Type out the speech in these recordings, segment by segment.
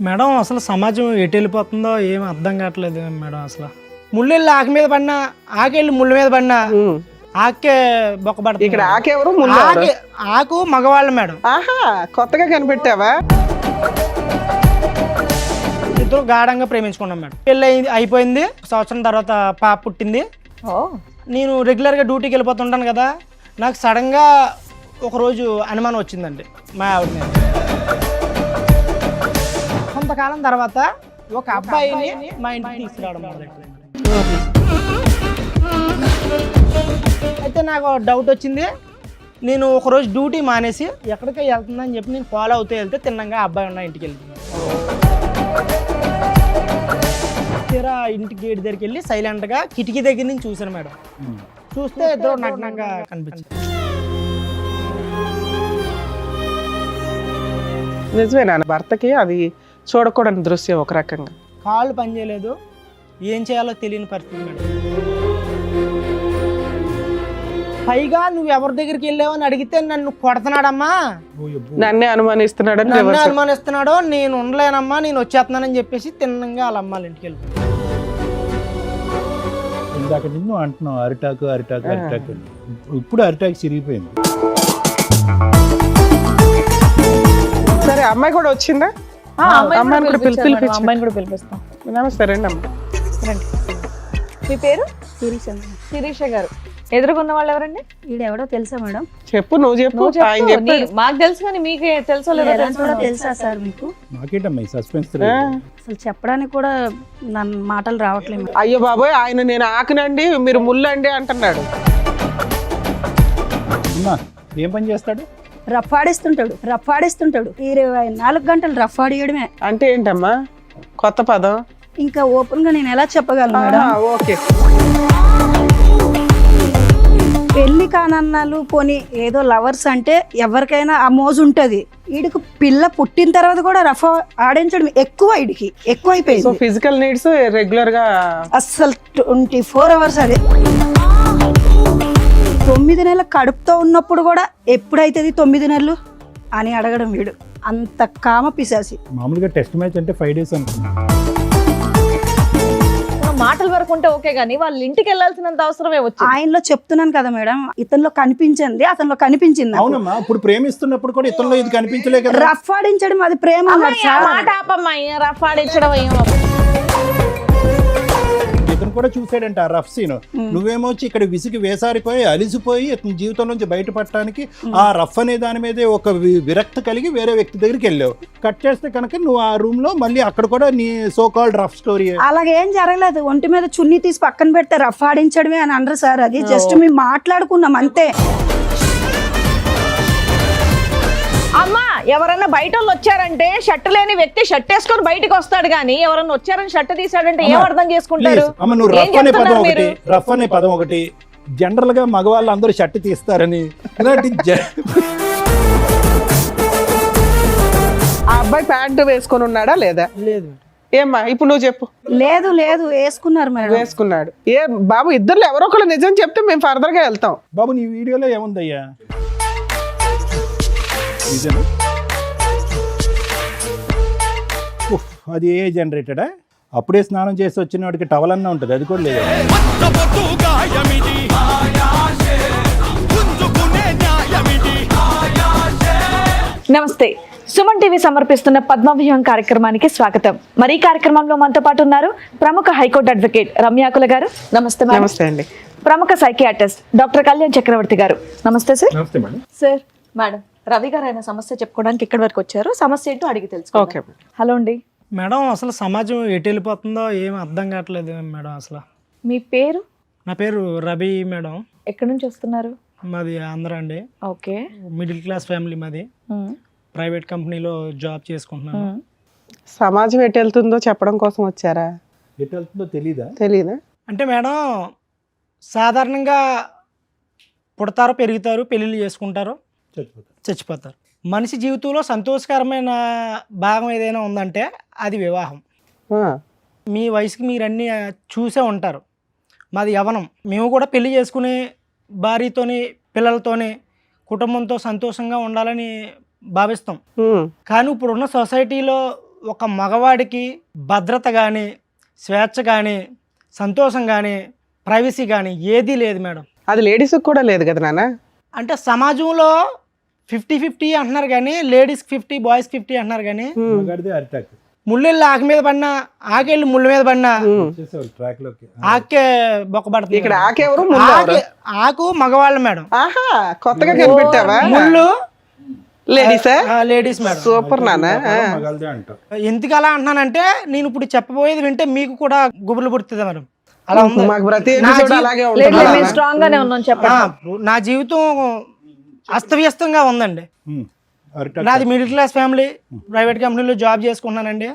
Madam అసలు సమాజం ఎటు వెళ్ళిపోతుందో ఏం అర్థం కావట్లేదు మేడం. అసలు ముళ్ళెళ్ళి ఆకు మీద పడినా, ఆకెళ్ళి ముళ్ళ మీద పడినా ఆకే బొక్కబడుతుంది. ఇక్కడ ఆకెవరు? ఆకు మగవాళ్ళు మేడం. ఆహా, కొత్తగా కనిపెట్టావా? ఇద్దరు గాఢంగా ప్రేమించుకున్నాం మేడం. పెళ్ళి అయిపోయింది, సంవత్సరం తర్వాత పాప పుట్టింది. నేను రెగ్యులర్గా డ్యూటీకి వెళ్ళిపోతుంటాను కదా, నాకు సడన్గా ఒకరోజు అనుమానం వచ్చిందండి మా ఆవిడ మీద. కొంతకాలం తర్వాత ఒక అబ్బాయిని మా ఇంటికి తీసుకురావడం మొదలెట్టింది. అయితే నాకు డౌట్ వచ్చింది. నేను ఒకరోజు డ్యూటీ మానేసి ఎక్కడికి వెళ్తుందని చెప్పి నేను ఫాలో అవుతూ వెళ్తే తిన్నంగా అబ్బాయి ఉన్న ఇంటికి వెళ్తున్నాను. తీరా ఇంటి గేట్ దగ్గరికి వెళ్ళి సైలెంట్గా కిటికీ దగ్గర నుంచి చూశాను మేడం. చూస్తే ఇద్దరు నగ్నంగా కనిపించింది. నిజమేనా? భర్తకి అది చూడకూడని దృశ్యం ఒక రకంగా. కాళ్ళు పనిచేయలేదు, ఏం చేయాలో తెలియని పరిస్థితి మేడం. పైగా నువ్వు ఎవరి దగ్గరికి వెళ్ళావని అడిగితే నన్ను కొడుతున్నాడమ్మా, నన్నే అనుమానిస్తున్నాడని, నన్ను అనుమానిస్తున్నాడో, నేను ఉండలేనమ్మా, నేను వచ్చేస్తున్నానని చెప్పేసి తిన్నంగా వాళ్ళ అమ్మాళ్ళ ఇంటికి వెళ్ళిపోయాను. ఇందాక నిన్ను అంటున్నావు అరిటాకు అరిటాకు అరిటాకు, ఇప్పుడు అరిటాకు చిరిగిపోయింది. సరే, అమ్మాయి కూడా వచ్చిందా? అమ్మాయిని కూడా పిలిపిస్తాం. నమస్తే, రండి అమ్మ. మీ పేరు? శిరీష గారు. ఎదురుకున్న వాళ్ళు ఎవరండి? ఈడెవడో తెలుసా మేడం? చెప్పు, నువ్వు చెప్పు. మాకు తెలుసు కానీ మీకే తెలుసో లేదో తెలుసా సార్ మీకు? నాకేటమ్మా ఈ సస్పెన్స్? అసలు చెప్పడానికి కూడా నన్ను మాటలు రావట్లేదు. అయ్యో బాబోయ్, ఆయన నేను ఆకునండి మీరు ముళ్ళండి అంటున్నాడు. అమ్మా ఏం పని చేస్తాడు? రఫాడిస్తుంటాడు 24 గంటలు రఫాడియడమే. అంటే ఏంటమ్మా కొత్త పదం? ఇంకా ఓపెన్ గా నేను ఎలా చెప్పగలను మేడం? ఓకే. పెళ్లి కానన్నాలు పోనీ ఏదో లవర్స్ అంటే ఎవరికైనా ఆ మోజు ఉంటది. వీడికి పిల్ల పుట్టిన తర్వాత కూడా రఫా ఆడించడం ఎక్కువైపోయింది. సో ఫిజికల్ నీడ్స్ రెగ్యులర్ గా అస్సలు 24 hours అదే. 9 నెలల కడుపుతో ఉన్నప్పుడు కూడా ఎప్పుడైతుంది 9 నెలలు అని అడగడం వీడు. అంత కామ పిశాసి. మామూలుగా టెస్ట్ మ్యాచ్ అంటే 5 days అనుకున్నా. మాటల వరకు ఉంటే ఓకే గానీ వాళ్ళ ఇంటికి వెళ్ళాల్సినంత అవసరమే వచ్చింది. ఆయనలో చెప్తున్నాను కదా మేడం, ఇతనిలో కనిపించింది, అతనిలో కనిపించింది. అవునమ్మా, ఇప్పుడు ప్రేమిస్తున్నప్పుడు కూడా ఇతనిలో ఇది కనిపించలే కదా. రఫ్ ఆడించడం అది ప్రేమ. మాట ఆపమ్మాయి, రఫ్ ఆడించడం ఇతను కూడా చూసాడంట ఆ రఫ్ సీన్. నువ్వేమో వచ్చి ఇక్కడ విసిగి వేసారిపోయి అలిసిపోయి ఇతని జీవితం నుంచి బయటపడటానికి ఆ రఫ్ అనే దాని మీదే ఒక విరక్తి కలిగి వేరే వ్యక్తి దగ్గరికి వెళ్ళావు. కట్ చేస్తే కనుక నువ్వు ఆ రూమ్ లో మళ్ళీ అక్కడ కూడా నీ సో కాల్డ్ రఫ్ స్టోరీ. అలాగేం జరగలేదు. ఒంటి మీద చున్నీ తీసి పక్కన పెడితే రఫ్ ఆడించడమే అని అనరు సార్. అది జస్ట్ మేము మాట్లాడుకున్నాం అంతే. అమ్మా, ఎవరన్నా బయట వాళ్ళు వచ్చారంటే షర్ట్ లేని వ్యక్తి షర్ట్ వేసుకొని బయటకు వస్తాడు కానీ ఎవరన్నా వచ్చారని షర్ట్ తీసాడంటే ఏం అర్థం చేసుకుంటారు? నువ్వు రఫ్ అనే పదం ఒకటి జనరల్ గా మగవాళ్ళు అందరూ షర్ట్ తీస్తారని ఇలాంటి ఆ అబ్బాయి ప్యాంటు వేసుకొని ఉన్నాడా లేదా? లేదు. ఏమ్మా ఇప్పుడు నువ్వు చెప్పు. లేదు వేసుకున్నారు మేడం. వేసుకున్నాడు. ఏ బాబు, ఇద్దరు ఎవరో ఒకళ్ళు నిజం చెప్తే మేము ఫర్దర్ గా వెళ్తాం. బాబు నీ వీడియోలో ఏముందయ్యా? అది ఏ జనరేటెడా? అప్పుడే స్నానం చేసి వచ్చిన వాడికి టవల్ అన్నా ఉంటుంది, అది కూడా లేదు. నమస్తే, సుమన్ టీవీ సమర్పిస్తున్న పద్మవ్యూహం కార్యక్రమానికి స్వాగతం. మరి ఈ కార్యక్రమంలో మనతో పాటు ఉన్నారు ప్రముఖ హైకోర్టు అడ్వకేట్ రమ్యాకుల గారు. నమస్తే. నమస్తే అండి. ప్రముఖ సైకియాట్రిస్ట్ డాక్టర్ కళ్యాణ్ చక్రవర్తి గారు. నమస్తే సార్. నమస్తే మేడం. సార్, మేడం రవి గారు ఆయన సమస్య చెప్పుకోవడానికి ఇక్కడి వరకు వచ్చారు. సమస్య ఏంటో అడిగి తెలుసు. హలో అండి. మేడం అసలు సమాజం ఎటు వెళ్ళిపోతుందో ఏం అర్థం కావట్లేదు మేడం. అసలు మీ పేరు? నా పేరు రవి మేడం. ఎక్కడి నుంచి వస్తున్నారు? మాది ఆంధ్ర అండి. ఓకే. మిడిల్ క్లాస్ ఫ్యామిలీ మాది. ప్రైవేట్ కంపెనీలో జాబ్ చేసుకుంటున్నాను. సమాజం ఎటు వెళ్తుందో చెప్పడం కోసం వచ్చారా? ఎటు వెళ్తుందో తెలీదా? అంటే మేడం సాధారణంగా పుడతారు, పెరుగుతారు, పెళ్ళిళ్ళు చేసుకుంటారు, చచ్చిపోతారు. మనిషి జీవితంలో సంతోషకరమైన భాగం ఏదైనా ఉందంటే అది వివాహం. మీ వయసుకి మీరు అన్నీ చూసే ఉంటారు. మాది యవ్వనం. మేము కూడా పెళ్లి చేసుకుని భార్యతోని పిల్లలతోని కుటుంబంతో సంతోషంగా ఉండాలని భావిస్తాం. కానీ ఇప్పుడున్న సొసైటీలో ఒక మగవాడికి భద్రత కానీ, స్వేచ్ఛ కానీ, సంతోషం కానీ, ప్రైవసీ కానీ ఏదీ లేదు మేడం. అది లేడీస్కి కూడా లేదు కదా నాన్న. అంటే సమాజంలో 50-50 అంటున్నారు కానీ లేడీస్కి 50 బాయ్స్కి 50 అంటున్నారు కానీ మగాడిదే అరిటాక్. ముళ్ళెళ్ళు ఆకు మీద పడినా, ఆకెళ్ళి ముళ్ళ మీద పడినా వచ్చేసేవాళ్ళు ట్రాక్ లోకి. ఆకే బొక్కబడుతుంది. ఇక్కడ ఆకెవరు ముందు ఎవరు? ఆకు మగవాళ్ళు మేడం, ఆహా, కొత్తగా కనిపెట్టావా? ముళ్ళు లేడీసా? Ladies madam. సూపర్ నాన్న. మగాళ్ళదే అంటావు. ఎందుకు అలా అంటున్నానంటే నేను ఇప్పుడు చెప్పబోయేది వింటే మీకు కూడా గుబులు పుడుతుంది మేడం. అలా ఉంది. మాకు ప్రతి నా ఎపిసోడ్ జీ- అలాగే లేదు ఉంటుంది. మేము స్ట్రాంగ్ గానే ఉన్నాం చెప్పండి. నా జీవితం అస్తవ్యస్తంగా ఉందండి. అరిటాక్. నాది మిడిల్ క్లాస్ ఫ్యామిలీ, ప్రైవేట్ కంపెనీలో జాబ్ చేసుకుంటున్నానండి.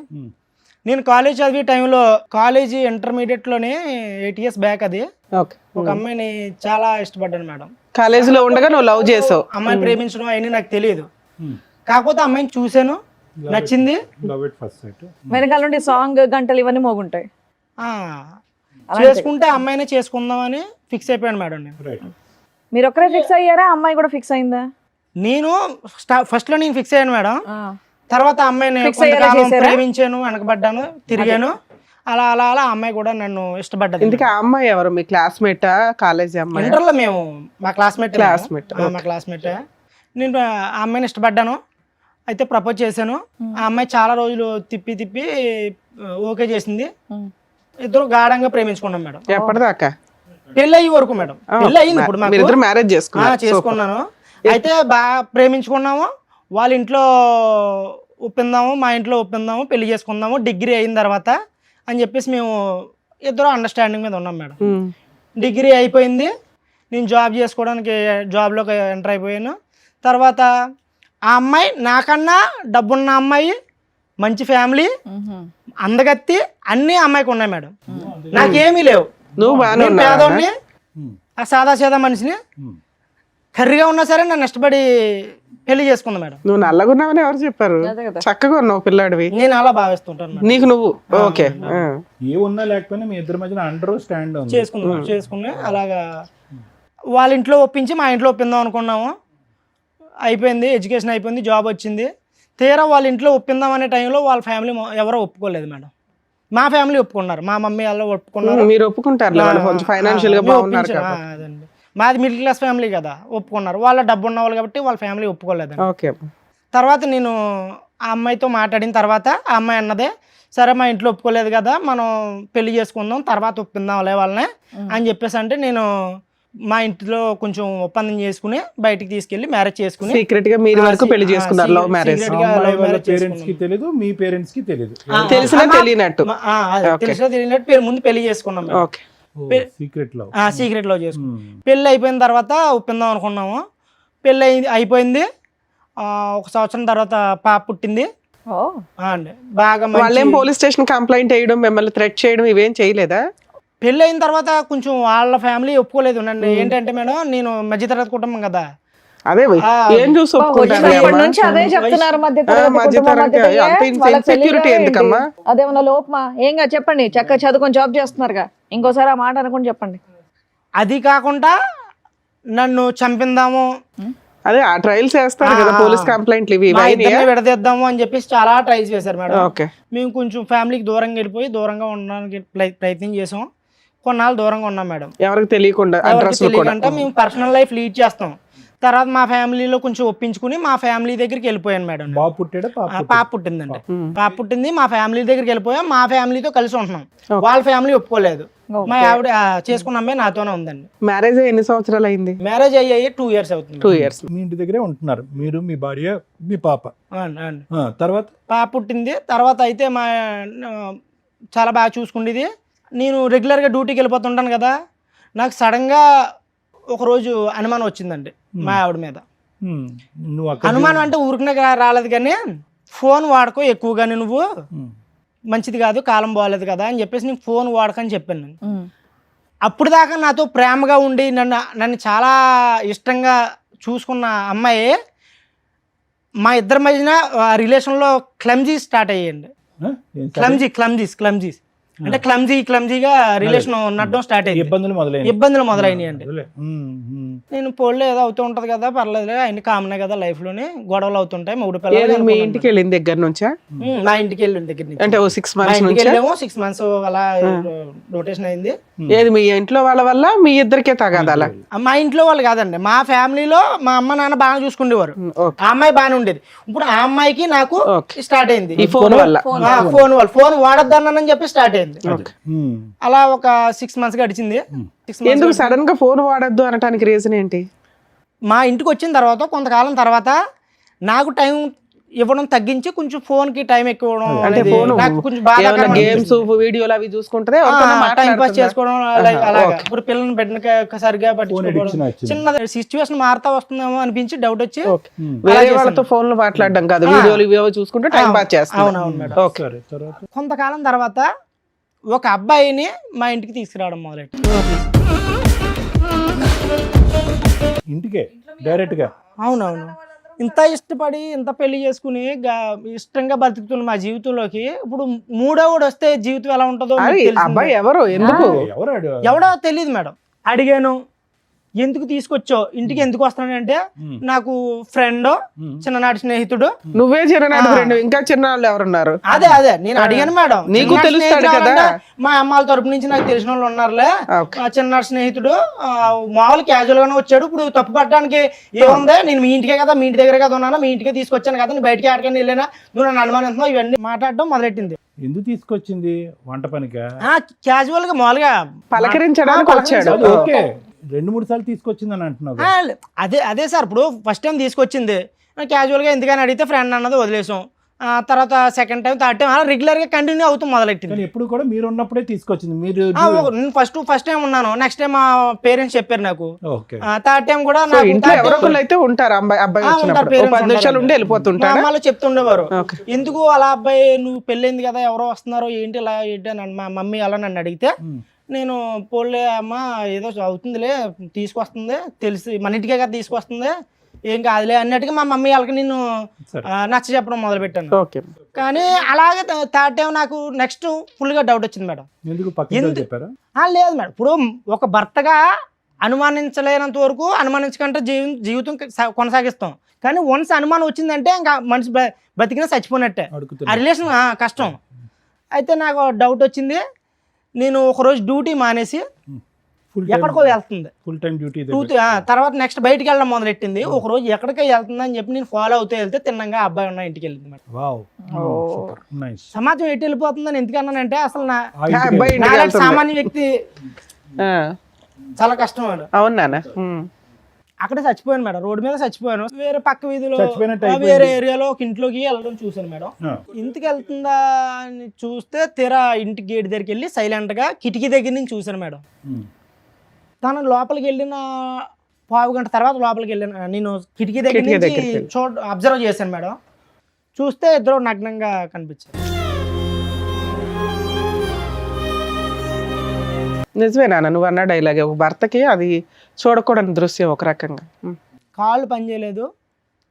నేను కాలేజ్ చదివే టైంలో, కాలేజీ ఇంటర్మీడియట్లోనే 8 years బ్యాక్, అది ఓకే. ఒక అమ్మాయిని చాలా ఇష్టపడ్డాను మేడం. కాలేజీలో ఉండగా నువ్వు లవ్ చేసావు. అమ్మాయిని ప్రేమించడం అవన్నీ నాకు తెలియదు. కాకపోతే అమ్మాయిని చూశాను, నచ్చింది. Love at first sight. వెనకాల నుండి సాంగ్ గంటలు ఇవన్నీ మోగుంటాయి. ఆ, చేసుకుంటే అమ్మాయినే చేసుకుందామని ఫిక్స్ అయిపోయాను మేడం నేను. రైట్. మీరు ఒక్కరే ఫిక్స్ అయ్యారా, అమ్మాయి కూడా ఫిక్స్ అయిందా? నేను ఫస్ట్లో నేను ఫిక్స్ అయ్యాను మేడం. ఆ. తర్వాత అమ్మాయిని Fix అయ్యేలా కొంతకాలం చేశారా? ప్రేమించాను, వెనకబడ్డాను, తిరిగాను. అలా అలా అలా ఆ అమ్మాయి కూడా నన్ను ఇష్టపడ్డది. ఇందుకే ఆ అమ్మాయి ఎవరు? మీ క్లాస్మేటా? కాలేజీ అమ్మాయి? ఇంటర్లో మేము మా క్లాస్మేట్. Classmate, మా క్లాస్మేట్. నేను ఆ అమ్మాయిని ఇష్టపడ్డాను, అయితే ప్రపోజ్ చేశాను. ఆ అమ్మాయి చాలా రోజులు తిప్పి తిప్పి ఓకే చేసింది. ఇద్దరు గాఢంగా ప్రేమించుకున్నాం మేడం. ఎప్పటిదాకా? పెళ్ళి అయ్యే వరకు మేడం. పెళ్ళి అయింది ఇప్పుడు మాకు. మీరిద్దరు మ్యారేజ్ చేసుకున్నారు. చేసుకున్నాను. అయితే బాగా ప్రేమించుకున్నాము. వాళ్ళ ఇంట్లో ఒప్పిందాము, మా ఇంట్లో ఒప్పిందాము, పెళ్లి చేసుకుందాము డిగ్రీ అయిన తర్వాత అని చెప్పేసి మేము ఇద్దరు అండర్స్టాండింగ్ మీద ఉన్నాం మేడం. డిగ్రీ అయిపోయింది, నేను జాబ్ చేసుకోవడానికి జాబ్లోకి ఎంటర్ అయిపోయాను. తర్వాత ఆ అమ్మాయి నాకన్నా డబ్బున్న అమ్మాయి, మంచి ఫ్యామిలీ, అందగత్తి అన్నీ అమ్మాయికి ఉన్నాయి మేడం. నాకేమీ లేవు. నువ్వు బాగానే నేను ఉన్నావా? పేదోడిని, ఆ సాదా సీదా మనిషిని, కర్రీగా ఉన్నా సరే నన్ను ఇష్టపడి పెళ్లి చేసుకుంది మేడం. నువ్వు నల్లగున్నావని ఎవరు చెప్పారు? చక్కగా ఉన్నావు పిల్లాడివి. నేను అలా భావిస్తుంటాను మేడం. నీకు నువ్వు ఓకే. ఏ ఉన్నా లేకపోయినా మీ ఇద్దరి మధ్యన అండర్ స్టాండ్ ఉంది. చేసుకుని అలాగా వాళ్ళ ఇంట్లో ఒప్పించి మా ఇంట్లో ఒప్పిందాం అనుకున్నాము. అయిపోయింది, ఎడ్యుకేషన్ అయిపోయింది, జాబ్ వచ్చింది. తీరా వాళ్ళ ఇంట్లో ఒప్పిందాం అనే టైంలో వాళ్ళ ఫ్యామిలీ ఎవరో ఒప్పుకోలేదు మేడం. మా ఫ్యామిలీ ఒప్పుకున్నారు, మా మమ్మీ వాళ్ళు ఒప్పుకున్నారు. మీరు ఒప్పుకుంటారు, వాళ్ళు కొంచెం ఫైనాన్షియల్ గా బాగున్నారు కాబట్టి. అదండి, మాది మిడిల్ క్లాస్ ఫ్యామిలీ కదా, ఒప్పుకున్నారు. వాళ్ళ డబ్బు ఉన్న వాళ్ళు కాబట్టి వాళ్ళ ఫ్యామిలీ ఒప్పుకోలేదు. ఓకే. తర్వాత నేను ఆ అమ్మాయితో మాట్లాడిన తర్వాత ఆ అమ్మాయి అన్నదే, సరే మా ఇంట్లో ఒప్పుకోలేదు కదా, మనం పెళ్లి చేసుకుందాం, తర్వాత ఒప్పిందాంలే వాళ్ళని అని చెప్పేసి అంటే నేను మా ఇంట్లో కొంచెం ఒప్పందం చేసుకుని బయటికి తీసుకెళ్లి మ్యారేజ్ చేసుకుని సీక్రెట్ గా మీరు వరకు పెళ్లి చేసుకున్నారు. Love marriage. పేరెంట్స్ కి తెలియదు, మీ పేరెంట్స్ కి తెలియదు. తెలిసినా తెలియనట్టు. తెలిసినా తెలియనట్టు ముందు పెళ్లి చేసుకున్నాం. ఓకే. Secret love. సీక్రెట్ లో చేసుకున్నాం. పెళ్లి అయిపోయిన తర్వాత ఒప్పిందాం అనుకున్నాము. పెళ్లి అయిపోయింది. 1 సంవత్సరం తర్వాత పాప పుట్టింది. అండి బాగా వాళ్ళేం పోలీస్ స్టేషన్ కంప్లైంట్ చేయడం, మిమ్మల్ని థ్రెట్ చేయడం ఇవేం చేయలేదా? పెళ్ళి అయిన తర్వాత కొంచెం వాళ్ళ ఫ్యామిలీ ఒప్పుకోలేదు నన్ను. ఏంటంటే మేడం, నేను మధ్యతరగతి కుటుంబం కదా. అదే ఏం చూసి ఇప్పటి నుంచి అదే చెప్తున్నారు, సెక్యూరిటీ ఎందుకమ్మా? అదేమన్నా లోపమా? ఏం కాదు చెప్పండి, చక్కగా చదువుకొని జాబ్ చేస్తున్నారుగా, ఇంకోసారి ఆ మాట అనుకుని చెప్పండి. అది కాకుండా నన్ను చంపిందాము, అదే ఆ ట్రయల్స్ చేస్తారు కదా పోలీస్ కంప్లైంట్లు ఇవి మా ఇద్దరిని విడదీద్దాము అని చెప్పేసి చాలా ట్రై చేశారు మేడం. ఓకే. మేము కొంచెం ఫ్యామిలీకి దూరంగా వెళ్ళిపోయి దూరంగా ఉండడానికి ప్రయత్నం చేసాం. కొన్నాళ్ళు దూరంగా ఉన్నాం మేడం. ఎవరికి తెలియకుండా తెలియకుండా మేము పర్సనల్ లైఫ్ లీడ్ చేస్తాం. తర్వాత మా ఫ్యామిలీలో కొంచెం ఒప్పించుకుని మా ఫ్యామిలీ దగ్గరికి వెళ్ళిపోయాను మేడం. బాబు పుట్టాడా? పాప పుట్టిందండి. పాప పుట్టింది, మా ఫ్యామిలీ దగ్గరికి వెళ్ళిపోయాం. మా ఫ్యామిలీతో కలిసి ఉంటున్నాం. వాళ్ళ ఫ్యామిలీ ఒప్పుకోలేదు. మా ఆవిడ చేసుకున్న అమ్మాయి నాతోనే ఉందండి. మ్యారేజ్ ఎన్ని సంవత్సరాలు అయింది? మ్యారేజ్ అయ్యి 2 years అవుతుంది. 2 years. మీ ఇంటి దగ్గరే ఉంటున్నారు మీరు, మీ భార్య, మీ పాప. తర్వాత పాప పుట్టింది. తర్వాత అయితే మా చాలా బాగా చూసుకుండేది. నేను రెగ్యులర్గా డ్యూటీకి వెళ్ళిపోతుంటాను కదా, నాకు సడన్గా ఒకరోజు అనుమానం వచ్చిందండి మా ఆవిడ మీద. అనుమానం అంటే ఊరికనే రాలేదు కానీ, ఫోన్ వాడుకో ఎక్కువగానే, నువ్వు మంచిది కాదు, కాలం బాగాలేదు కదా అని చెప్పేసి నేను ఫోన్ వాడకని చెప్పాను. అప్పుడు దాకా నాతో ప్రేమగా ఉండి నన్ను చాలా ఇష్టంగా చూసుకున్న అమ్మాయి మా ఇద్దరి మధ్యన రిలేషన్లో క్లమ్జీ స్టార్ట్ అయ్యండి. క్లమ్జీస్ అంటే క్లమ్జీగా రిలేషన్ నడడం స్టార్ట్ అయ్యింది. ఇబ్బందులు మొదలైనవి అండి. నేను పోల్లో ఏదో అవుతూ ఉంటది కదా, పర్లేదు అన్ని కామనే కదా లైఫ్ లోని, గొడవలు అవుతుంటాయి. మూడు ఏదో పిల్లలు మీ ఇంటికి వెళ్ళిన దగ్గర నుంచా? మా ఇంటికి వెళ్ళిన దగ్గర నుంచి అంటే ఓ 6 మా months ఇంటికి నుంచి వెళ్ళాము. 6 months అలా రొటేషన్ అయింది. ఏది మీ ఇంట్లో వాళ్ళ వల్ల మీ ఇద్దరికే తగాదాలా? మా ఇంట్లో వాళ్ళు కాదండి, మా ఫ్యామిలీలో మా అమ్మ నాన్న బాగా చూసుకునేవారు. ఓకే. ఆ అమ్మాయి బాగానే ఉండేది. ఇప్పుడు ఆ అమ్మాయికి నాకు ఓకే. స్టార్ట్ అయింది ఈ ఫోన్ వల్ల. ఫోన్ వాడద్దన్నానని చెప్పి స్టార్ట్ అయింది. అలా ఒక 6 months గడిచింది. 6 months ఎందుకు సడన్ గా ఫోన్ వాడద్దు అనడానికి రీజన్ ఏంటి? మా ఇంటికి వచ్చిన తర్వాత కొంతకాలం తర్వాత నాకు టైం ఇవ్వడం తగ్గించి కొంచెం ఫోన్ కి టైం ఎక్కువ ఇవ్వడం అంటే అనేది ఫోన్ నాకు కొంచెం బాగా గేమ్స్ వీడియోలు అవి చూసుకుంటే టైం పాస్ చేసుకోవడం అలాగా. ఇప్పుడు పిల్లల్ని పెట్టిన సరిగా పట్టించుకోవడం, చిన్న సిచ్యువేషన్ మారుతా వస్తుందేమో అనిపించి డౌట్ వచ్చి వేరే వాళ్ళతో ఫోన్లు మాట్లాడడం కాదు, వీడియోలు ఇవేవో చూసుకుంటే టైం పాస్ చేస్తాం. అవునవును మేడం. కొంతకాలం తర్వాత ఒక అబ్బాయిని మా ఇంటికి తీసుకురావడం మొదలెట్టి ఇంటికే డైరెక్ట్ గా. అవునవును. ఇంత ఇష్టపడి ఇంత పెళ్లి చేసుకుని ఇష్టంగా బతుకుతున్న మా జీవితంలోకి ఇప్పుడు మూడోవాడు వస్తే జీవితం ఎలా ఉంటుందో మీకు తెలిసిందే. అబ్బాయి ఎవరు, ఎందుకు, ఎవడో తెలియదు మేడం. అడిగాను, ఎందుకు తీసుకొచ్చావు ఇంటికి, ఎందుకు వస్తానంటే నాకు ఫ్రెండ్, చిన్ననాటి స్నేహితుడు. నువ్వే చిన్ననాటి ఫ్రెండ్, ఇంకా చిన్నవాళ్ళు ఎవరున్నారు? అదే నేను అడిగాను మేడం. నీకు తెలుస్తాడు కదా, మా అమ్మాల తరపు నుంచి నాకు తెలిసిన వాళ్ళు ఉన్నారులే. చిన్ననాటి స్నేహితుడు మామూలు క్యాజువల్ గానే వచ్చాడు. ఇప్పుడు తప్పు పట్టడానికి ఏముంది, నేను మీ ఇంటికే కదా, మీ ఇంటి దగ్గర కదా ఉన్నాను, మీ ఇంటికే తీసుకొచ్చాను కదా, నేను బయటికి ఆడకని వెళ్ళినా, నువ్వు నన్ను అనుమానిస్తున్నావు, ఇవన్నీ మాట్లాడడం మొదలెట్టింది. ఎందుకు తీసుకొచ్చింది? వంట పనిగా? క్యాజువల్ గా మామూలుగా పలకరించడానికి వచ్చాడు. ఓకే, 2-3 సార్లు తీసుకొచ్చిందని అంటున్నావు. అదే సార్, ఇప్పుడు ఫస్ట్ టైం తీసుకొచ్చింది క్యాజువల్గా ఎందుకని అడిగితే ఫ్రెండ్ అన్నది వదిలేసాం. తర్వాత సెకండ్ టైం, థర్డ్ టైం అలా రెగ్యులర్గా కంటిన్యూ అవుతూ మొదలెట్టింది. ఎప్పుడు కూడా మీరు ఉన్నప్పుడే తీసుకొచ్చింది? మీరు నేను ఫస్ట్ టైం ఉన్నాను, నెక్స్ట్ టైం మా పేరెంట్స్ చెప్పారు నాకు. ఓకే. థర్డ్ టైం కూడా ఇంట్లో ఎవరొకరు అయితే ఉంటారు, అబ్బాయి వచ్చినప్పుడు 10 నిమిషాలు ఉండి వెళ్ళిపోతుంటారు. అమ్మాయిలు చెప్తుండేవారు, ఎందుకు అలా అబ్బాయి నువ్వు పెళ్ళైంది కదా, ఎవరో వస్తున్నారో ఏంటి ఇలా ఏంటి అని మా మమ్మీ అలా నన్ను అడిగితే నేను పోలే అమ్మ ఏదో అవుతుందిలే, తీసుకొస్తుంది తెలిసి మన ఇంటికే కదా తీసుకొస్తుంది, ఏం కాదులే అన్నట్టుగా మా మమ్మీ వాళ్ళకి నేను నచ్చ చెప్పడం మొదలు పెట్టాను. కానీ అలాగే థర్డ్ టైం నాకు నెక్స్ట్ ఫుల్ గా డౌట్ వచ్చింది మేడం. లేదు మేడం, ఇప్పుడు ఒక భర్తగా అనుమానించలేనంత వరకు అనుమానించకంటే జీవితం కొనసాగిస్తాం. కానీ వన్స్ అనుమానం వచ్చిందంటే ఇంకా మనిషి బతికినా చచ్చిపోయినట్టే, ఆ రిలేషన్ కష్టం. అయితే నాకు డౌట్ వచ్చింది. నేను ఒకరోజు డ్యూటీ మానేసి ఎక్కడికో వెళ్తుంది, ఫుల్ టైం డ్యూటీ. తర్వాత నెక్స్ట్ బయటికి వెళ్ళడం మొదలెట్టింది. ఒక రోజు ఎక్కడికో వెళ్తుంది అని చెప్పి నేను ఫాలో అవుతూ వెళ్తే తిన్నంగా అబ్బాయి ఉన్న ఇంటికి వెళ్ళింది మేడం. సమాజం ఎటు వెళ్ళిపోతుందని ఎందుకన్నానంటే అసలు సామాన్య వ్యక్తి చాలా కష్టం మేడం. అవునా? అక్కడే చచ్చిపోయాను మేడం, రోడ్డు మీద చచ్చిపోయాను. వేరే పక్క వీధిలో వేరే ఏరియాలో ఒక ఇంట్లోకి వెళ్ళడం చూసాను మేడం. ఇంటికి వెళ్తుందా అని చూస్తే తీరా ఇంటి గేట్ దగ్గరికి వెళ్ళి సైలెంట్ గా కిటికీ దగ్గర నుంచి చూసాను మేడం. తను లోపలికి వెళ్ళిన 1/2 గంట తర్వాత లోపలికి వెళ్ళాను నేను, కిటికీ దగ్గర నుంచి అబ్జర్వ్ చేశాను మేడం. చూస్తే ఇద్దరు నగ్నంగా కనిపించారు. నిజమే నాన్న నువ్వు అన్న డైలాగ్, ఒక భర్తకి అది చూడకూడని దృశ్యం ఒక రకంగా. కాళ్ళు పనిచేయలేదు,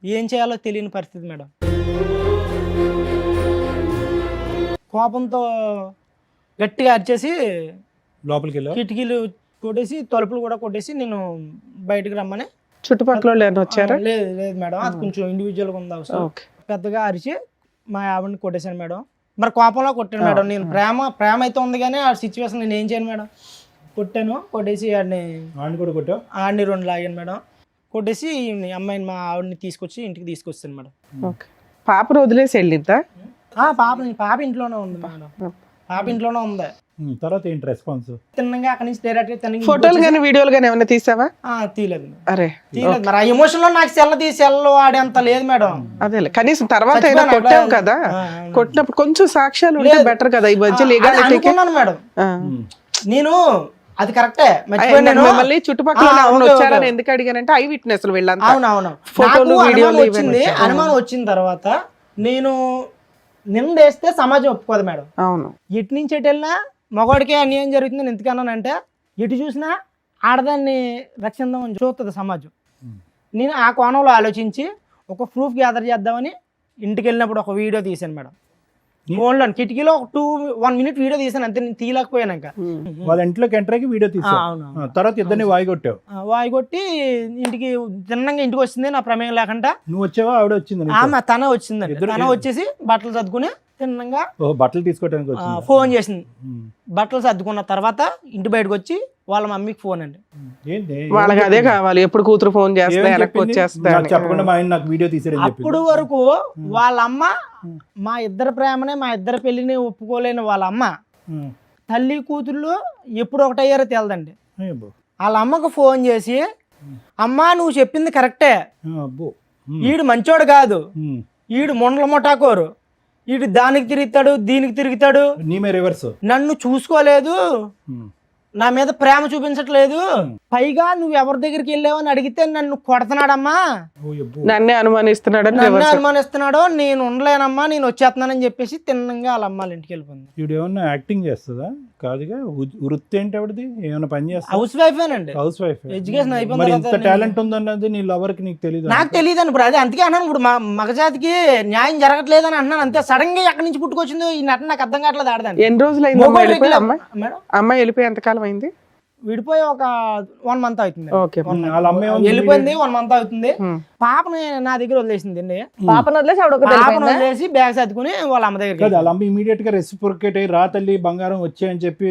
ఏం చేయాలో తెలియని పరిస్థితి మేడం. కోపంతో గట్టిగా అరిచేసి లోపలికి వెళ్ళి కిటికీలు కొట్టేసి తలుపులు కూడా కొట్టేసి నేను బయటకు రమ్మని. చుట్టుపక్కల వచ్చారా? లేదు మేడం, అది కొంచెం ఇండివిజువల్గా ఉంది అవసరం. పెద్దగా అరిచి మా ఆవిడని కొట్టేశాను మేడం. మరి కోపంలో కొట్టాను మేడం. నేను ప్రేమ అయితే ఉంది కానీ ఆ సిచ్యువేషన్ నేను ఏం చేయను మేడం. కొట్టాను, కొట్టేసి ఆడిని 2 లాగాను మేడం. కొట్టేసి అమ్మాయిని మా ఆవిడని తీసుకొచ్చి ఇంటికి తీసుకొచ్చాను మేడం. పాపను వదిలేసి వెళ్ళిద్దా? పాప ఇంట్లోనే ఉంది మేడం, పాప ఇంట్లోనే ఉంది. తర్వాత ఏంటి రెస్పాన్స్? తిన్నగా అక్కడి నుంచి డైరెక్ట్ ఫోటోలు కానీ వీడియోలు కానీ ఏమైనా తీసావా? తీయలేదు. అరే తీయలేదు మరి, ఆ ఎమోషన్ లో నాకు సెల్ ఆడేంత లేదు మేడం. అదే కనీసం తర్వాత అయినా కొట్టావు కదా, కొట్టినప్పుడు కొంచెం సాక్ష్యాలు ఉంటే బెటర్ కదా. ఈ మధ్య అనుకున్నాను మేడం నేను, అది కరెక్టే. మళ్ళీ చుట్టుపక్కల వచ్చారని ఎందుకు అడిగానంటే ఐ విట్నెస్లు వెళ్ళాను. అవునవును, ఫోటోలు వీడియోలు వచ్చింది. అనుమానం వచ్చిన తర్వాత నేను నిందేస్తే సమాజం ఒప్పుకోదు మేడం. అవును, ఎటు నుంచి ఎటు వెళ్ళినా మగవాడికే అన్యాయం జరుగుతుందని ఎందుకన్నానంటే ఎటు చూసినా ఆడదాన్ని రక్షిద్దామని చూస్తుంది సమాజం. నేను ఆ కోణంలో ఆలోచించి ఒక ప్రూఫ్ గ్యాదర్ చేద్దామని ఇంటికి వెళ్ళినప్పుడు ఒక వీడియో తీశాను మేడం. ఫోన్లో కిటికీలో ఒక 1 minute వీడియో తీసాను అంతే, నేను తీయలేకపోయాను. వాళ్ళ ఇంట్లోకి ఎంటర్ అయ్యి వీడియో తీసావు. అవును. తర్వాత ఇద్దరిని వాయిగొట్టావు. వాయి కొట్టి ఇంటికి తిన్నంగా ఇంటికి వచ్చింది నా ప్రమేయం లేకుండా. నువ్వు వచ్చావా ఆవిడ వచ్చింది? ఆమె తన వచ్చిందండి. తన వచ్చేసి బట్టలు సర్దుకుని తిన్నంగా బట్టలు తీసుకోవడానికి వచ్చింది. ఫోన్ చేసింది. బట్టలు సర్దుకున్న తర్వాత ఇంటి బయటకు వచ్చి వాళ్ళ మమ్మీకి ఫోన్ అండి. ఏంటి వాళ్ళకి అదే కావాలి, ఎప్పుడు కూతురు ఫోన్ చేస్తే వెనక్కి వచ్చేస్తా నాకు చెప్పకుండా మా ఆయన నాకు వీడియో తీసాడని చెప్పి. అప్పుడు వరకు వాళ్ళ అమ్మ మా ఇద్దరి ప్రేమనే, మా ఇద్దరి పెళ్లిని ఒప్పుకోలేని వాళ్ళ అమ్మ తల్లి కూతుళ్ళు ఎప్పుడు ఒకటయ్యారో తెలదండి. వాళ్ళ అమ్మకు ఫోన్ చేసి, అమ్మా నువ్వు చెప్పింది కరెక్టే, ఈడు మంచోడు కాదు, ఈడు మొండల మొటాకోరు, ఈడు దానికి తిరుగుతాడు దీనికి తిరుగుతాడు, నన్ను చూసుకోలేదు, నా మీద ప్రేమ చూపించట్లేదు, పైగా నువ్వు ఎవరి దగ్గరికి వెళ్ళావని అడిగితే నన్ను కొడుతున్నాడమ్మా, నన్నే అనుమానిస్తున్నాడు, నేను ఉండలేనమ్మా, నేను వచ్చేస్తున్నానని చెప్పేసి తిన్నంగా వాళ్ళ అమ్మాళ్ళ ఇంటికి వెళ్ళిపోయింది. ఇప్పుడు ఏమన్నా యాక్టింగ్ చేస్తుందా? కాదుగా, వృత్తి ఏంటి ఆవిడది? ఏమైనా పని చేస్తా? హౌస్ వైఫేనండి. House wife. ఎడ్యుకేషన్ అయిపోయింది. మరి ఇంత టాలెంట్ ఉందన్నది నీ లవర్ కి నీకు తెలియదు? నాకు తెలియదు అండి. ఇప్పుడు అదే అందుకే అన్నాను, ఇప్పుడు మా మగజాతికి న్యాయం జరగట్లేదు అని అంటున్నాను అంతే. సడన్ గా ఎక్కడి నుంచి పుట్టుకొచ్చిందో ఈ నటన నాకు అర్థం కావట్లేదు. ఆడదాన్ని ఎన్ని రోజులు అయింది అమ్మాయి వెళ్ళిపోయి? ఎంతకాలం అయింది విడిపోయి? ఒక 1 month అవుతుంది. వెళ్ళిపోయింది 1 month అవుతుంది. పాపని నా దగ్గర వదిలేసింది. పాపను వదిలేసి బ్యాగ్ సర్దుకుని వాళ్ళ అమ్మ దగ్గర. వాళ్ళ అమ్మ ఇమీడియట్ గా రెసిప్రొకేట్ అయ్యి రా తల్లి బంగారం వచ్చాయని చెప్పి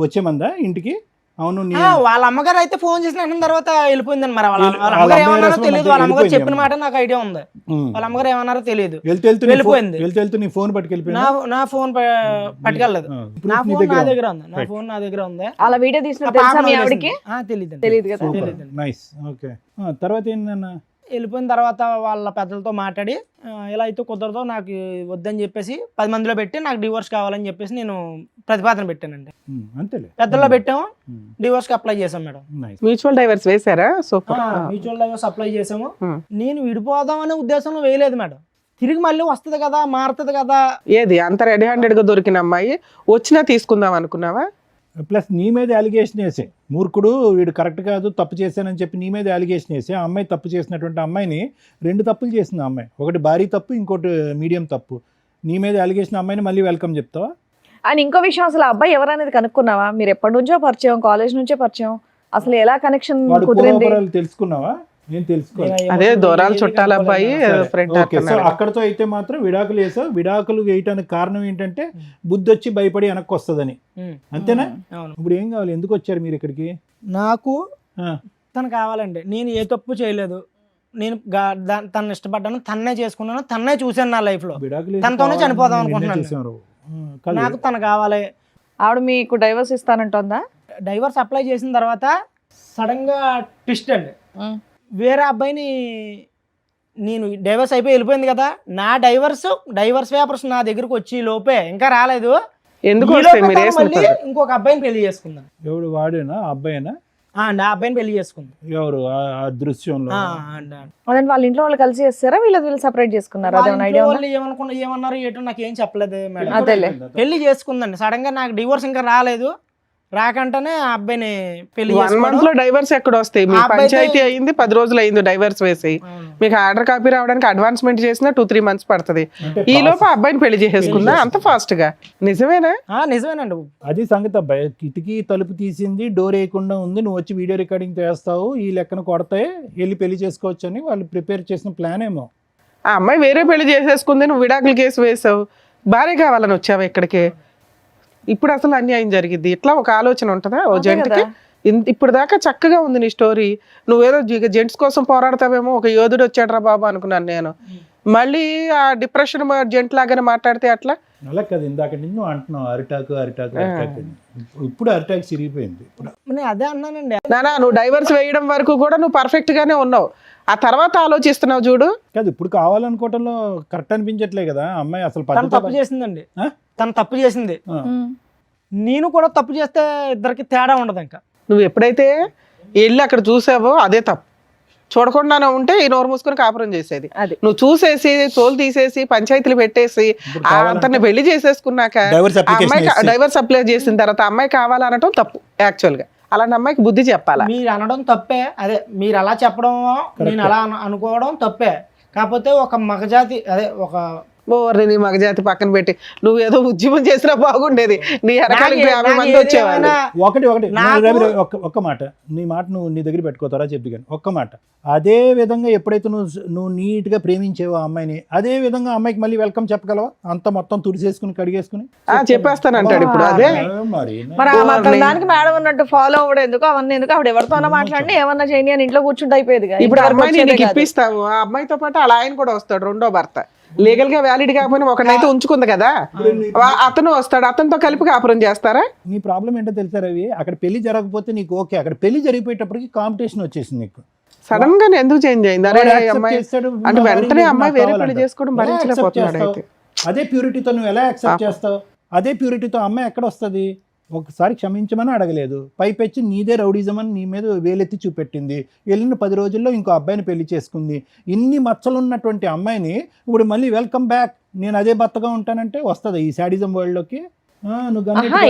వచ్చేమందా ఇంటికి? అవును. వాళ్ళ అమ్మగారు అయితే ఫోన్ చేసిన అన్న తర్వాత వెళ్ళిపోయిందని. మరి వాళ్ళ అమ్మగారు ఏమన్నారో తెలియదు. వాళ్ళ అమ్మగారు చెప్పిన మాట నాకు ఐడియా ఉంది. వాళ్ళ అమ్మగారు ఏమన్నారో తెలియదు. వెళ్ళిపోయింది. నీ ఫోన్ పట్టుకెళ్ళిపోయింది. నా ఫోన్ పట్టుకెళ్ళలేదు. నా ఫోన్ నా దగ్గర ఉంది. నా ఫోన్ నా దగ్గర ఉంది. అలా వీడియో తీసిన తెలియదు కదా. నైస్. ఓకే. తర్వాత ఏంటన్నా? వెళ్ళిపోయిన తర్వాత వాళ్ళ పెద్దలతో మాట్లాడి ఇలా అయితే కుదరదో, నాకు వద్దని చెప్పేసి 10 మందిలో పెట్టి నాకు డివోర్స్ కావాలని చెప్పేసి నేను ప్రతిపాదన పెట్టానండి. అంతేలే. పెద్దల్లో పెట్టాము, డివోర్స్ కి అప్లై చేసాం మేడం. మ్యూచువల్ డైవర్స్ వేసారా? మ్యూచువల్ డైవర్స్ అప్లై చేసాము. నేను విడిపోదాం అనే ఉద్దేశంలో వేయలేదు మేడం. తిరిగి మళ్ళీ వస్తుంది కదా, మారుతుంది కదా. ఏది అంత రెడీ హ్యాండెడ్ గా దొరికిన అమ్మాయి వచ్చినా తీసుకుందాం అనుకున్నావా? ప్లస్ నీ మీద అలిగేషన్ వేసే మూర్ఖుడు వీడు కరెక్ట్ కాదు, తప్పు చేశానని చెప్పి నీ మీద అలిగేషన్ వేసి ఆ అమ్మాయి తప్పు చేసినటువంటి అమ్మాయిని 2 తప్పులు చేసింది ఆ అమ్మాయి. ఒకటి భారీ తప్పు, ఇంకోటి మీడియం తప్పు. నీ మీద అలిగేషన్ అమ్మాయిని మళ్ళీ వెల్కమ్ చెప్తావా? అండ్ ఇంకో విషయం, అసలు అబ్బాయి ఎవరనేది కనుక్కున్నావా? మీరు ఎప్పటి నుంచో పరిచయం, కాలేజ్ నుంచే పరిచయం, అసలు ఎలా కనెక్షన్ కుదిరింది తెలుసుకున్నావా? నేను తెలుసుకోవాలి. అదే దూరాలు చుట్టాల అబ్బాయి ఫ్రెండ్. అక్కడతో అయితే మాత్రం విడాకులు వేసావు. విడాకులు వేయటానికి కారణం ఏంటంటే బుద్ధి వచ్చి భయపడి వెనక్కి వస్తుందని, అంతేనా? ఇప్పుడు ఏం కావాలి? ఎందుకు వచ్చారు మీరు ఇక్కడికి? నాకు తను కావాలండి. నేను ఏ తప్పు చేయలేదు. నేను తను ఇష్టపడ్డాను, తన్నే చేసుకున్నాను, తన్నే చూశాను నా లైఫ్ లో. తనతోనే చనిపోదాం అనుకుంటున్నాను. నాకు తను కావాలి. ఆవిడ మీకు డైవర్స్ ఇస్తానంటుందా? డైవర్స్ అప్లై చేసిన తర్వాత సడన్ గా ట్విస్ట్ అండి. వేరే అబ్బాయిని, నేను డైవర్స్ అయిపోయి వెళ్ళిపోయింది కదా, నా డైవర్స్ పేపర్స్ నా దగ్గరకు వచ్చి లోపే ఇంకా రాలేదు. ఇంకొక అబ్బాయిని పెళ్లి చేసుకున్నాను. ఎవడు? వాడేనా? అబ్బాయినా? నా అబ్బాయిని పెళ్లి చేసుకుంది. ఎవరు? ఆ దృశ్యంలో వాళ్ళ ఇంట్లో వాళ్ళు కలిసి చేస్తారా, వీళ్ళు సెపరేట్ చేసుకున్నారా? ఏమన్నారు ఏటో నాకు ఏం చెప్పలేదు మేడం. పెళ్లి చేసుకుందండి. సడన్ గా నాకు డివోర్స్ ఇంకా రాలేదు. రాకంటేనే ఆ అబ్బాయిని పెళ్లి 1 month లో డైవర్స్ ఎక్కడ వస్తాయి? మీ పంచాయతీ అయింది 10 రోజులు అయింది డైవర్స్ వేసి. మీకు ఆర్డర్ కాపీ రావడానికి అడ్వాన్స్మెంట్ చేసినా 2-3 months పడుతుంది. ఈ లోపు అబ్బాయిని పెళ్లి చేసేసుకుందా అంత ఫాస్ట్ గా? నిజమేనా? నిజమేనండి. అది సంగతి. అబ్బాయి కిటికీ తలుపు తీసింది, డోర్ వేయకుండా ఉంది, నువ్వు వచ్చి వీడియో రికార్డింగ్ చేస్తావు, ఈ లెక్కన కొడతాయి, వెళ్ళి పెళ్లి చేసుకోవచ్చు అని వాళ్ళు ప్రిపేర్ చేసిన ప్లాన్ ఏమో. ఆ అమ్మాయి వేరే పెళ్లి చేసేసుకుంది, నువ్వు విడాకుల కేసు వేసావు, భార్య కావాలని వచ్చావు ఇక్కడికి. ఇప్పుడు అసలు అన్యాయం జరిగింది. ఇట్లా ఒక ఆలోచన ఉంటుందా ఓ జంటకి? ఇప్పుడు దాకా చక్కగా ఉంది నీ స్టోరీ. నువ్వేదో జెంట్స్ కోసం పోరాడతావేమో, ఒక యోధుడు వచ్చాడరా బాబు అనుకున్నాను నేను. మళ్ళీ ఆ డిప్రెషన్ జెంట్ లాగానే మాట్లాడితే అట్లా? అలా కదా, ఇందాక నువ్వు అంటున్నావు అరిటాకు. ఇప్పుడు అరిటాకు చిరిగిపోయింది. అదే అన్నానండి. నానా, నువ్వు డైవర్స్ వేయడం వరకు కూడా నువ్వు పర్ఫెక్ట్ గానే ఉన్నావు. ఆ తర్వాత ఆలోచిస్తున్నావు చూడు. కాదు, ఇప్పుడు కావాలనుకోవటంలో కరెక్ట్ అనిపించట్లే కదా అమ్మాయి. అసలు తప్పు చేసిందండి. తను తప్పు చేసింది, నేను కూడా తప్పు చేస్తే ఇద్దరికి తేడా ఉండదు. ఇంకా నువ్వు ఎప్పుడైతే వెళ్ళి అక్కడ చూసావో అదే తప్పు. చూడకుండానే ఉంటే ఈ నోరు మూసుకొని కాపురం చేసేది. నువ్వు చూసేసి తోలు తీసేసి పంచాయతీలు పెట్టేసి అంతని పెళ్లి చేసేసుకున్నాక అమ్మాయి డైవర్స్ అప్లై చేసిన తర్వాత అమ్మాయి కావాలనటం తప్పు. యాక్చువల్ గా అలాంటి అమ్మాయికి బుద్ధి చెప్పాలా? మీరు అనడం తప్పే. అదే మీరు అలా చెప్పడం, నేను అలా అనుకోవడం తప్పే. కాకపోతే ఒక మగజాతి, అదే ఒక ఓర్ని నీ మగజాతి పక్కన పెట్టి నువ్వు ఏదో ఉద్యమం చేసినా బాగుండేది, నీ వెనకాలకి 50 మంది వచ్చేవాళ్ళు. ఒకటి రవి, ఒక్క మాట, నీ మాట నువ్వు నీ దగ్గర పెట్టుకోతారా చెప్పి కానీ ఒక్క మాట. అదే విధంగా ఎప్పుడైతే నువ్వు నీట్ గా ప్రేమించేవో ఆ అమ్మాయిని, అదే విధంగా అమ్మాయికి మళ్ళీ వెల్కమ్ చెప్పగలవా? అంత మొత్తం తుడిసేసుకుని కడిగేసుకుని చెప్పేస్తానంటాడు ఇప్పుడు. అదే మరి మరి ఆ మాత్రం దానికి మేడం ఉన్నట్టు ఫాలో అవ్వడం ఎందుకు, అవన్నీ ఎందుకు? ఆవిడ ఎవరితోనో మాట్లాడి ఏమన్నా చేయని అని ఇంట్లో కూర్చుంటే అయిపోయేది. ఇప్పుడు అమ్మాయిని నీకు ఇప్పిస్తాము, ఆ అమ్మాయితో పాటు అలా ఆయన కూడా వస్తాడు, రెండో భర్త. లీగల్ గా వ్యాలిడ్ కాకపోయినా ఒకనైతే ఉంచుకుంది కదా, అతను వస్తాడు, అతనితో కలిపి కాపురం చేస్తారా? నీ ప్రాబ్లం ఏంటో తెలుసా రవి, అక్కడ పెళ్లి జరగకపోతే నీకు ఓకే, అక్కడ పెళ్లి జరిగిపోయేటప్పటికి కాంపిటీషన్ వచ్చేసింది నీకు. సడన్ గా ఎందుకు చేంజ్ అయింది? అరే వాడు accept అమ్మాయి చేస్తాడు, అంటే నా వెంటనే భార్య అమ్మాయి నాకు వేరే పెళ్లి కావాలంటాడు. చేసుకోవడం ఎలా accept భరించలేకపోతున్నాడు చేస్తావు? అయితే. అదే ప్యూరిటీతో నువ్వు ఎలా యాక్సెప్ట్ చేస్తావు? అదే ప్యూరిటీతో అమ్మాయి ఎక్కడ వస్తుంది? ఒకసారి క్షమించమని అడగలేదు, పైపెచ్చి నీదే రౌడీజం అని నీ మీద వేలెత్తి చూపెట్టింది, వెళ్ళిన 10 రోజుల్లో ఇంకో అబ్బాయిని పెళ్లి చేసుకుంది. ఇన్ని మచ్చలు ఉన్నటువంటి అమ్మాయిని ఇప్పుడు మళ్ళీ వెల్కమ్ బ్యాక్, నేను అదే భర్తగా ఉంటానంటే వస్తుంది ఈ శాడిజం వరల్డ్ లోకి?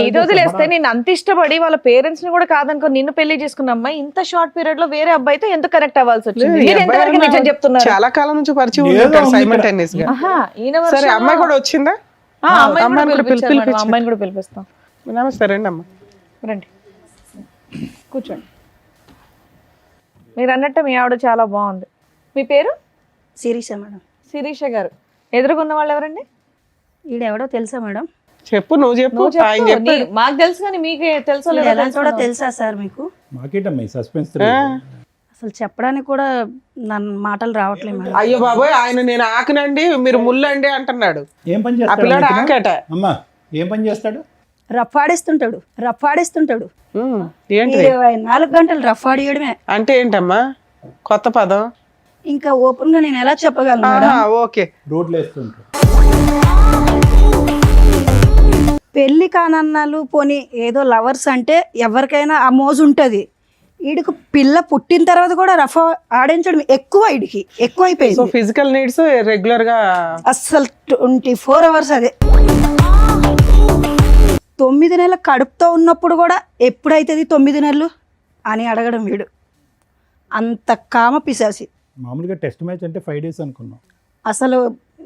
ఇది వదిలేస్తే నేను అంత ఇష్టపడి వాళ్ళ పేరెంట్స్ ని కూడా కాదనుకో నిన్ను పెళ్లి చేసుకున్న అమ్మాయి ఇంత షార్ట్ పీరియడ్ లో వేరే అబ్బాయితో ఎందుకు కనెక్ట్ అవ్వాల్సి వచ్చింది? లేదు, ఈ మీరు ఎంతవరకు అబ్బాయి నిజం చెప్తున్నారు? చాలా కాలం నుంచి పరిచయం ఏదో ఉంటాడు ఉంది సైమల్టేనియస్ గా. ఈయన సరే version అమ్మాయి లో- కూడా వచ్చిందా? అమ్మాయిని కూడా పిలిపించారు మేడం, పిలిపించు. అమ్మాయిని కూడా పిలిపిస్తాం. నమస్తే, రండి అమ్మ. రండి కూర్చోండి. మీరు అన్నట్టు మీ ఆవిడ చాలా బాగుంది. మీ పేరు? శిరీష మేడం. శిరీష గారు. ఎదురుగున్న వాళ్ళు ఎవరండి? ఈడెవడో తెలుసా మేడం? చెప్పు, నువ్వు చెప్పు. నువ్వు ఆయన చెప్పు. చెప్పాడు. మాకు తెలుసు కానీ మీకే తెలుసో లేదో ఎలా కూడా తెలుసుకుందాం. తెలుసా సార్ మీకు? మాకేటమ్మా ఈ సస్పెన్స్? అసలు చెప్పడానికి కూడా నన్ను మాటలు రావట్లేదు మేడం. అయ్యో బాబోయ్, ఆయన నేను ఆకనండి మీరు ముల్లండి అంటున్నాడు. ఏం పని ఆ పిల్లాడు చేస్తాడు ఆకట. అమ్మా? ఏం పని చేస్తాడు? రఫాడిస్తుంటాడు. ఏంటి 24 గంటలు రఫాడియడమే. అంటే ఏంటమ్మా కొత్త పదం? ఇంకా ఓపెన్ గా నేను ఎలా చెప్పగలను మేడం? ఓకే. రోడ్లు వేస్తుంటాడు. పెళ్లి కానన్నాలు పోని ఏదో లవర్స్ అంటే ఎవరికైనా ఆ మోజు ఉంటుంది. వీడికి పిల్ల పుట్టిన తర్వాత కూడా రఫా ఆడించడం ఎక్కువ, వీడికి సో ఎక్కువైపోయింది. ఫిజికల్ నీడ్స్ రెగ్యులర్ గా అస్సలు 24 అవర్స్ అదే. 9 నెలల కడుపుతో ఉన్నప్పుడు కూడా ఎప్పుడైతుంది 9 నెలలు అని అడగడం వీడు. అంత కామ పిశాసి. మామూలుగా టెస్ట్ మ్యాచ్ అంటే 5 days అనుకున్నాం. అసలు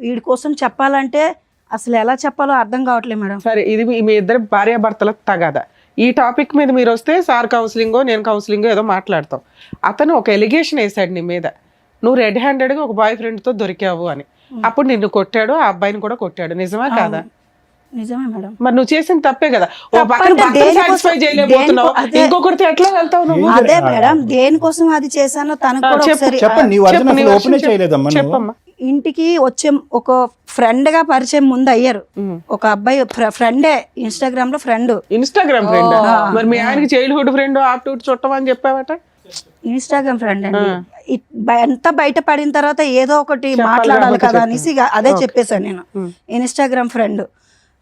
వీడి కోసం చెప్పాలంటే అసలు ఎలా చెప్పాలో అర్థం కావట్లేదు మేడం. సరే, ఇది మీ ఇద్దరు భార్యాభర్తల తగాదా. ఈ టాపిక్ మీద మీరు వస్తే సార్ కౌన్సిలింగో నేను కౌన్సిలింగో ఏదో మాట్లాడతాం. అతను ఒక ఎలిగేషన్ వేసాడు నీ మీద, నువ్వు రెడ్ హ్యాండెడ్గా ఒక బాయ్ ఫ్రెండ్తో దొరికావు అని. అప్పుడు నిన్ను కొట్టాడు, ఆ అబ్బాయిని కూడా కొట్టాడు. నిజమా కాదా? నిజమే మేడం. మరి నువ్వు చేసిన తప్పే కదా. ఓ తప్పంటే పక్కన భర్తను దేనికోసం- సాటిస్ఫై చేయలేకపోతున్నావు, అదే- ఇంకొకరితో ఎట్లా వెళ్తావు నువ్వు? అదే మేడం, దేనికోసం అది చేశానో తనకు కూడా ఒకసారి చెప్పండి, నీ వర్జన్ చెప్పు, నీ అసలు version ఓపెన్ చేయలేదమ్మా నువ్వు. చెప్పమ్మా. ఇంటికి వచ్చే ఒక ఫ్రెండ్ గా పరిచయం ముందు అయ్యారు. ఒక అబ్బాయి ఫ్రెండే, ఇన్స్టాగ్రామ్ లో ఫ్రెండ్. Instagram friend? మరి మీ ఆయనకి చైల్డ్హుడ్ ఫ్రెండ్ ఆప్టూట్ చుట్టం అని చెప్పావట. ఇన్స్టాగ్రామ్ ఫ్రెండ్ అండి. ఎంత బయట పడిన తర్వాత ఏదో ఒకటి మాట్లాడాలి కదా అనేసి ఇక అదే చెప్పేశాను నేను. ఇన్స్టాగ్రామ్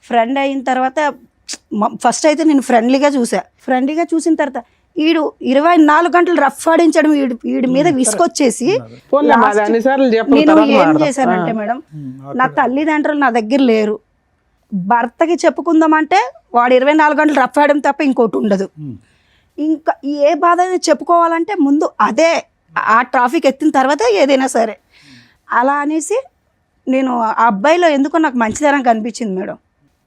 ఫ్రెండ్ అయిన తర్వాత ఫస్ట్ అయితే నేను ఫ్రెండ్లీగా చూసిన తర్వాత వీడు 24 గంటలు రఫ్ ఆడించడం, వీడి మీద విసుకొచ్చేసి పోన్లే, మాది అన్నిసార్లు చెప్పు, నేను తర్వాత ఏం మాట్లాడదాం. చేశానంటే మేడం, నా తల్లిదండ్రులు నా దగ్గర లేరు, భర్తకి చెప్పుకుందామంటే వాడు 24 గంటలు రఫ్ ఆడడం తప్ప ఇంకోటి ఉండదు. ఇంకా ఏ బాధ అయినా చెప్పుకోవాలంటే ముందు అదే, ఆ ట్రాఫిక్ ఎత్తిన తర్వాత ఏదైనా సరే. అలా అనేసి నేను ఆ అబ్బాయిలో ఎందుకో నాకు మంచితనం కనిపించింది మేడం.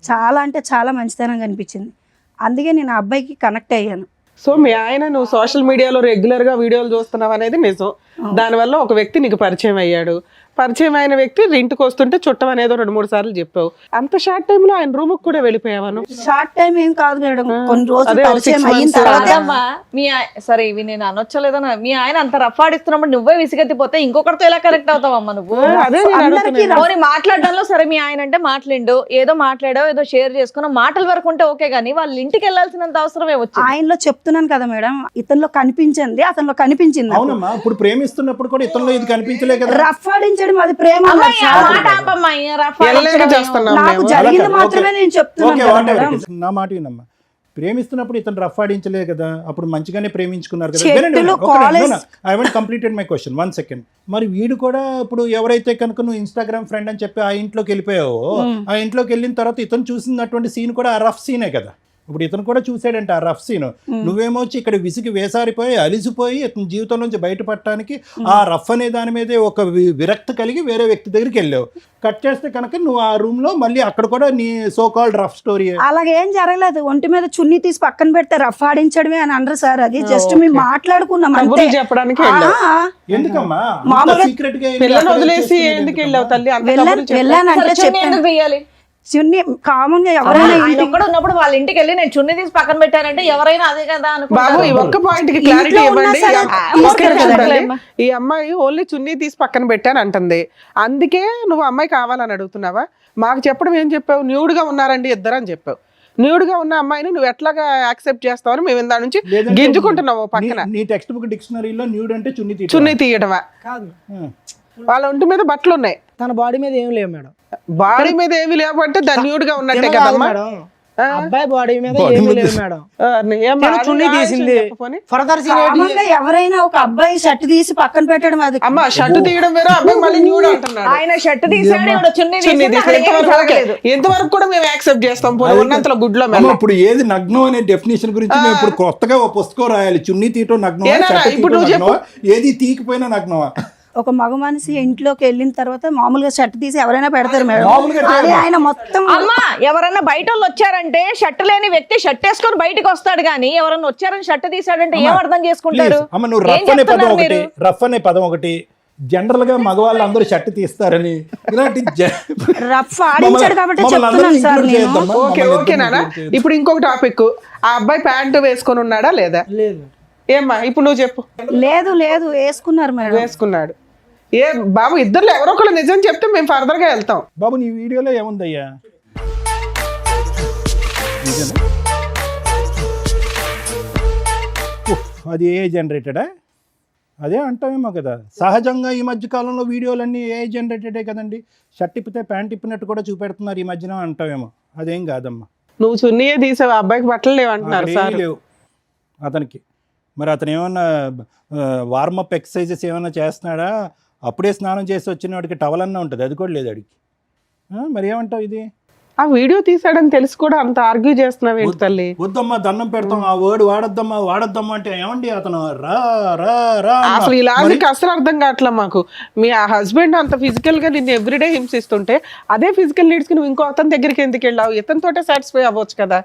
చాలా అంటే చాలా మంచితనం కనిపించింది. అందుకే నేను ఆ అబ్బాయికి కనెక్ట్ అయ్యాను. సో మీ ఆయన నువ్వు సోషల్ మీడియాలో రెగ్యులర్ గా వీడియోలు చూస్తున్నావు అనేది నిజం. దానివల్ల ఒక వ్యక్తి నీకు పరిచయం అయ్యాడు. పరిచయం అయిన వ్యక్తి ఇంటికి వస్తుంటే చుట్టం అనేది 2-3 సార్లు చెప్పావు. అంత షార్ట్ టైమ్ లో ఆయన రూమ్ కూడా వెళ్ళిపోయావాను? షార్ట్ టైం ఏం కాదు మేడం, కొన్ని రోజులు అదే, పరిచయం 6 అయిన months తర్వాత కాదమ్మా, సరే ఇవి నేను అనొచ్చలేదన్నా, మీ ఆయన అంత రఫ్ ఆడిస్తున్నప్పుడు నువ్వే విసిగెత్తిపోతే ఇంకొకరితో ఎలా కనెక్ట్ అవుతావమ్మా నువ్వు? అదే నేను అందరికీ అడుగుతున్నా. పోనీ మాట్లాడడంలో సరే మీ ఆయన అంటే మాట్లాడు, ఏదో మాట్లాడావు, ఏదో షేర్ చేసుకున్నావు, మాటల వరకు ఉంటే ఓకే, కానీ వాళ్ళ ఇంటికి వెళ్ళాల్సినంత అవసరమే వచ్చింది. ఆయనలో చెప్తున్నాను కదా మేడం, ఇతనిలో కనిపించింది, అతనిలో కనిపించింది. అవునమ్మా, ఇప్పుడు ప్రేమిస్తున్నప్పుడు కూడా ఇతరులో ఇది కనిపించలే కదా. రఫ్ ఆడించడం అది ప్రేమ అమ్మాయి, కాదు ఆ సార్. మాట ఆపమ్మా, ఈ రఫ్ ఎల్లగా ఆడించడం చేస్తున్నాం నాకు మేము. జరిగింది ఓకే, మాత్రమే నేను చెప్తున్నాను ఓకే, కదా whatever మేడం. it is. నా మాట వినమ్మా, ప్రేమిస్తున్నప్పుడు ఇతను రఫ్ ఆడించలే కదా, అప్పుడు మంచిగానే ప్రేమించుకున్నారు కదా. చెట్టులు, college- I want completed my question, 1 second. మరి వీడు కూడా ఇప్పుడు ఎవరైతే కనుక నువ్వు ఇన్స్టాగ్రామ్ ఫ్రెండ్ అని చెప్పి ఆ ఇంట్లోకి వెళ్ళిపోయావో, ఆ ఇంట్లోకి వెళ్ళిన తర్వాత ఇతను చూసినటువంటి సీన్ కూడా ఆ రఫ్ సీనే కదా. ఇప్పుడు ఇతను కూడా చూసాడంట ఆ రఫ్ సీన్. నువ్వేమో వచ్చి ఇక్కడ విసిగి వేసారిపోయి అలిసిపోయి ఇతని జీవితం నుంచి బయటపడటానికి ఆ రఫ్ అనే దాని మీదే ఒక విరక్తి కలిగి వేరే వ్యక్తి దగ్గరికి వెళ్ళావు. కట్ చేస్తే కనుక నువ్వు ఆ రూమ్ లో మళ్ళీ అక్కడ కూడా నీ సో కాల్డ్ రఫ్ స్టోరీ. అలాగేం జరగలేదు. ఒంటి మీద చున్నీ తీసి పక్కన పెడితే రఫ్ ఆడించడమే అని అనరు సార్. అది జస్ట్ మేము మాట్లాడుకున్నాం అంతే. కబుర్లు చెప్పడానికి వెళ్ళావు. ఎందుకమ్మా మామూలుగా సీక్రెట్ గా పిల్లని వదిలేసి ఎందుకు వెళ్ళావు తల్లి? అంత వెళ్ళానంటే చెప్పాను. ఎందుకు వెయ్యాలి? చున్నీ కామన్ గా ఎవరైనా ఆయన ఒక్కడు ఉన్నప్పుడు వాళ్ళ ఇంటికి వెళ్ళి నేను చున్నీ తీసి పక్కన పెట్టానంటే ఎవరైనా అదే కదా బాబు ఈ ఒక్క పాయింట్ కి క్లారిటీ ఇంట్లో ఉన్నా ఇవ్వండి. సరే ఒక్క నిమిషం తీసుకెళ్ళాలి. తల్లి. ఈ అమ్మాయి ఓన్లీ చున్నీ తీసి పక్కన పెట్టాను అంటుంది. అందుకే నువ్వు అమ్మాయి కావాలని అడుగుతున్నావా? మాకు చెప్పడం ఏం చెప్పావు? న్యూడ్ గా ఉన్నారండి ఇద్దరు అని చెప్పావు. న్యూడ్ గా ఉన్న అమ్మాయిని నువ్వు ఎట్లాగా యాక్సెప్ట్ చేస్తావని మేము దాని నుంచి గింజుకుంటున్నావు పక్కన. నీ టెక్స్ట్ బుక్ డిక్షనరీలో న్యూడ్ అంటే చున్నీ చున్నీ తీయడమా? కాదు, వాళ్ళ ఒంటి మీద బట్టలు ఉన్నాయి, తన బాడీ మీద ఏం లేవు మేడం. బాడీ మీద ఏమి లేవంటే దాన్ని న్యూడ్ గా ఉన్నట్టే తిన కాదు కదమ్మా. మేడం, అబ్బాయి బాడీ మీద ఏమీ లేవు మేడం. తిన చున్నీ తీసింది. ఫర్దర్ కామన్ గా ఎవరైనా ఒక అబ్బాయి షర్ట్ తీసి పక్కన పెట్టడం అది అమ్మ షర్ట్ తీయడం వేరే, అబ్బాయి మళ్ళీ న్యూడ్ అంటున్నాడు. ఆయన షర్ట్ తీసాడు, ఈవిడ చున్నీ చున్నీ తీసింది, తీసి అసలు ఏమీ ఎంతవరకు పర్వాలేదు. ఎంతవరకు కూడా మేము యాక్సెప్ట్ చేస్తాం. పోనీ ఉన్నంతలో గుడ్లో మేము ఇప్పుడు ఏది నగ్నం అనే డెఫినేషన్ గురించి మేము ఇప్పుడు కొత్తగా ఒక పుస్తకం రాయాలి. చున్నీ తీయటం నగ్నమా, ఏనా షర్ట్ ఇప్పుడు తీయటం నువ్వు నగ్నమా, ఏది తీయకపోయినా నగ్నమా? ఒక మగ మనిషి ఇంట్లోకి వెళ్ళిన తర్వాత మామూలుగా షర్ట్ తీసి ఎవరైనా పెడతారు మేడం. మామూలుగా అది ఆయన మొత్తం అమ్మా ఎవరన్నా బయట వాళ్ళు వచ్చారంటే షర్ట్ లేని వ్యక్తి షర్ట్ వేసుకొని బయటకు వస్తాడు గానీ ఎవరన్నా వచ్చారని షర్ట్ తీసాడంటే ఏం అర్థం చేసుకుంటారు? Please, అమ్మ నువ్వు ఏం రఫ్ అనే పదం చెప్తున్నారు ఒకటి, మీరు? రఫ్ అనే పదం ఒకటి, జనరల్ గా మగవాళ్ళు అందరూ షర్ట్ తీస్తారని ఇలాంటి రఫ్ ఆడించాడు కాబట్టి చెప్తున్నాను సార్ నేను. ఓకే ఓకే నాన్న. ఇప్పుడు ఇంకొక టాపిక్, ఆ అబ్బాయి ప్యాంటు వేసుకొని ఉన్నాడా లేదా? లేదు. ఏమ్మా ఇప్పుడు నువ్వు చెప్పు. లేదు లేదు వేసుకున్నారు మేడం. వేసుకున్నాడు. ఏ బాబు ఇద్దరు ఎవరో ఒకళ్ళు నిజం చెప్తే మేము ఫర్దర్ గా వెళ్తాం. బాబు నీ వీడియోలో ఏముందయ్యా? నిజమే? ఉఫ్, అది ఏ జనరేటెడా? అదే అంటామేమో కదా. సహజంగా ఈ మధ్య కాలంలో వీడియోలన్నీ ఏ జనరేటెడే కదండి. షర్ట్ ఇప్పితే ప్యాంట్ ఇప్పినట్టు కూడా చూపెడుతున్నారు ఈ మధ్యన అంటామేమో. అదేం కాదమ్మా. నువ్వు చున్నీయే తీసావు, అబ్బాయికి బట్టలు లేవంటున్నారు అక్కడ సార్. ఏమీ లేవు అతనికి. మరి అతను ఏమన్నా వార్మప్ ఎక్సర్సైజెస్ ఏమన్నా చేస్తున్నాడా? అప్పుడే స్నానం చేసి వచ్చిన వాడికి టవల్ అన్నా ఉంటుంది, అది కూడా లేదు అడిగి. మరి ఏమంటావు ఇది? ఆ వీడియో తీసాడని తెలిసి కూడా అంత ఆర్గ్యూ చేస్తున్నావు ఏంటి తల్లి? వద్దమ్మా దండం పెడతాం, ఆ వర్డ్ వాడద్దమ్మా అంటే ఏమండి అతను రా రా రా అన్నా. అసలు ఈ లాజిక్ అసలు అర్థం కావట్లే మాకు. మీ ఆ హస్బెండ్ అంత ఫిజికల్ గా నిన్ను ఎవ్రీడే హింసిస్తుంటే అదే ఫిజికల్ నీడ్స్ కి నువ్వు ఇంకో అతని దగ్గరికి ఎందుకు వెళ్ళావు? ఇతనితోటే సాటిస్ఫై అవ్వచ్చు కదా.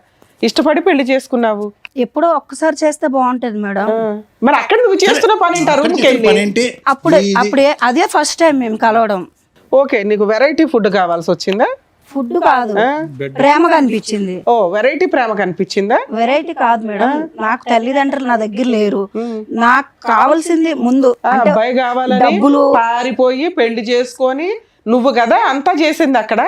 ఇష్టపడి పెళ్లి చేసుకున్నావు. ఎప్పుడో ఒక్కసారి చేస్తే బాగుంటది మేడం. మరి అక్కడ నువ్వు చేస్తున్న పని ఏంటి? రూమ్ కి వెళ్ళి పనేంటి? అప్పుడే అదే ఫస్ట్ టైం మేము కలవడం. ఓకే నీకు వెరైటీ ఫుడ్ కావాల్సి వచ్చిందా? ఫుడ్ కాదు, ప్రేమగా అనిపించింది. ఓ వెరైటీ ప్రేమ కనిపించిందా? వెరైటీ కాదు మేడం, నాకు తల్లిదండ్రులు నా దగ్గర లేరు. నాకు కావాల్సింది ముందు ఆ అబ్బాయి కావాలని డబ్బులు. పారిపోయి పెళ్లి చేసుకొని నువ్వు కదా అంతా చేసింది అక్కడ.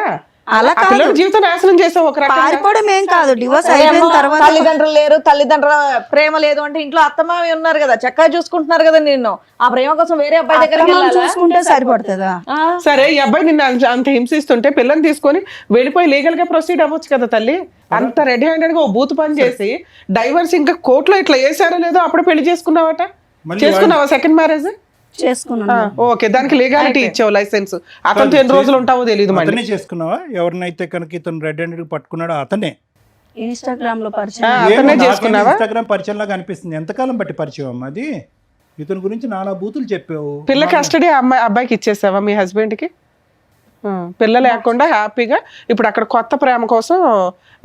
అలా ఆ పిల్లడి జీవితం నాశనం చేసావు ఒక రకంగా. పారిపోవడం ఏం కాదు, డివోర్స్ అయిపోయిన తర్వాత తల్లిదండ్రులు లేరు, తల్లిదండ్రుల ప్రేమ లేదు అంటే ఇంట్లో అత్తమావి ఉన్నారు కదా, చక్కగా చూసుకుంటున్నారు కదా నిన్ను. ఆ ప్రేమ కోసం వేరే అబ్బాయి దగ్గరికి అత్తమామలు వెళ్ళాలా? చూసుకుంటే సరిపడుతుందా? సరే ఈ అబ్బాయి నిన్ను అంత హింసిస్తుంటే పిల్లని తీసుకొని వెళ్ళిపోయి లీగల్ గా ప్రొసీడ్ అవ్వచ్చు కదా తల్లి. అంత రెడీ హ్యాండెడ్ గా ఓ బూత్ పని చేసి డైవర్స్ ఇంకా కోర్టులో ఇట్లా వేసారో లేదో అప్పుడు పెళ్లి చేసుకున్నావట. చేసుకున్నావా సెకండ్ మ్యారేజ్? చేసుకున్నాను. ఓకే దానికి లీగాలిటీ ఇచ్చావు, లైసెన్స్. అతనితో ఎన్ని రోజులు ఉంటావో తెలియదు. మళ్ళీ అతనే చేసుకున్నావా? ఎవరినైతే కనుక ఇతను రెడ్ హ్యాండెడ్ పట్టుకున్నాడో అతనే. ఇన్స్టాగ్రామ్ లో పరిచయం. అతనే చేసుకున్నావా? ఇన్స్టాగ్రామ్ పరిచయం లాగా అనిపిస్తుంది. ఎంతకాలం బట్టి పరిచయం అమ్మా అది? ఇతని గురించి నానా బూతులు చెప్పావు. పిల్ల కస్టడీ అబ్బాయికి ఇచ్చేసావా మీ హస్బెండ్ కి? పిల్ల లేకుండా హ్యాపీగా ఇప్పుడు అక్కడ కొత్త ప్రేమ కోసం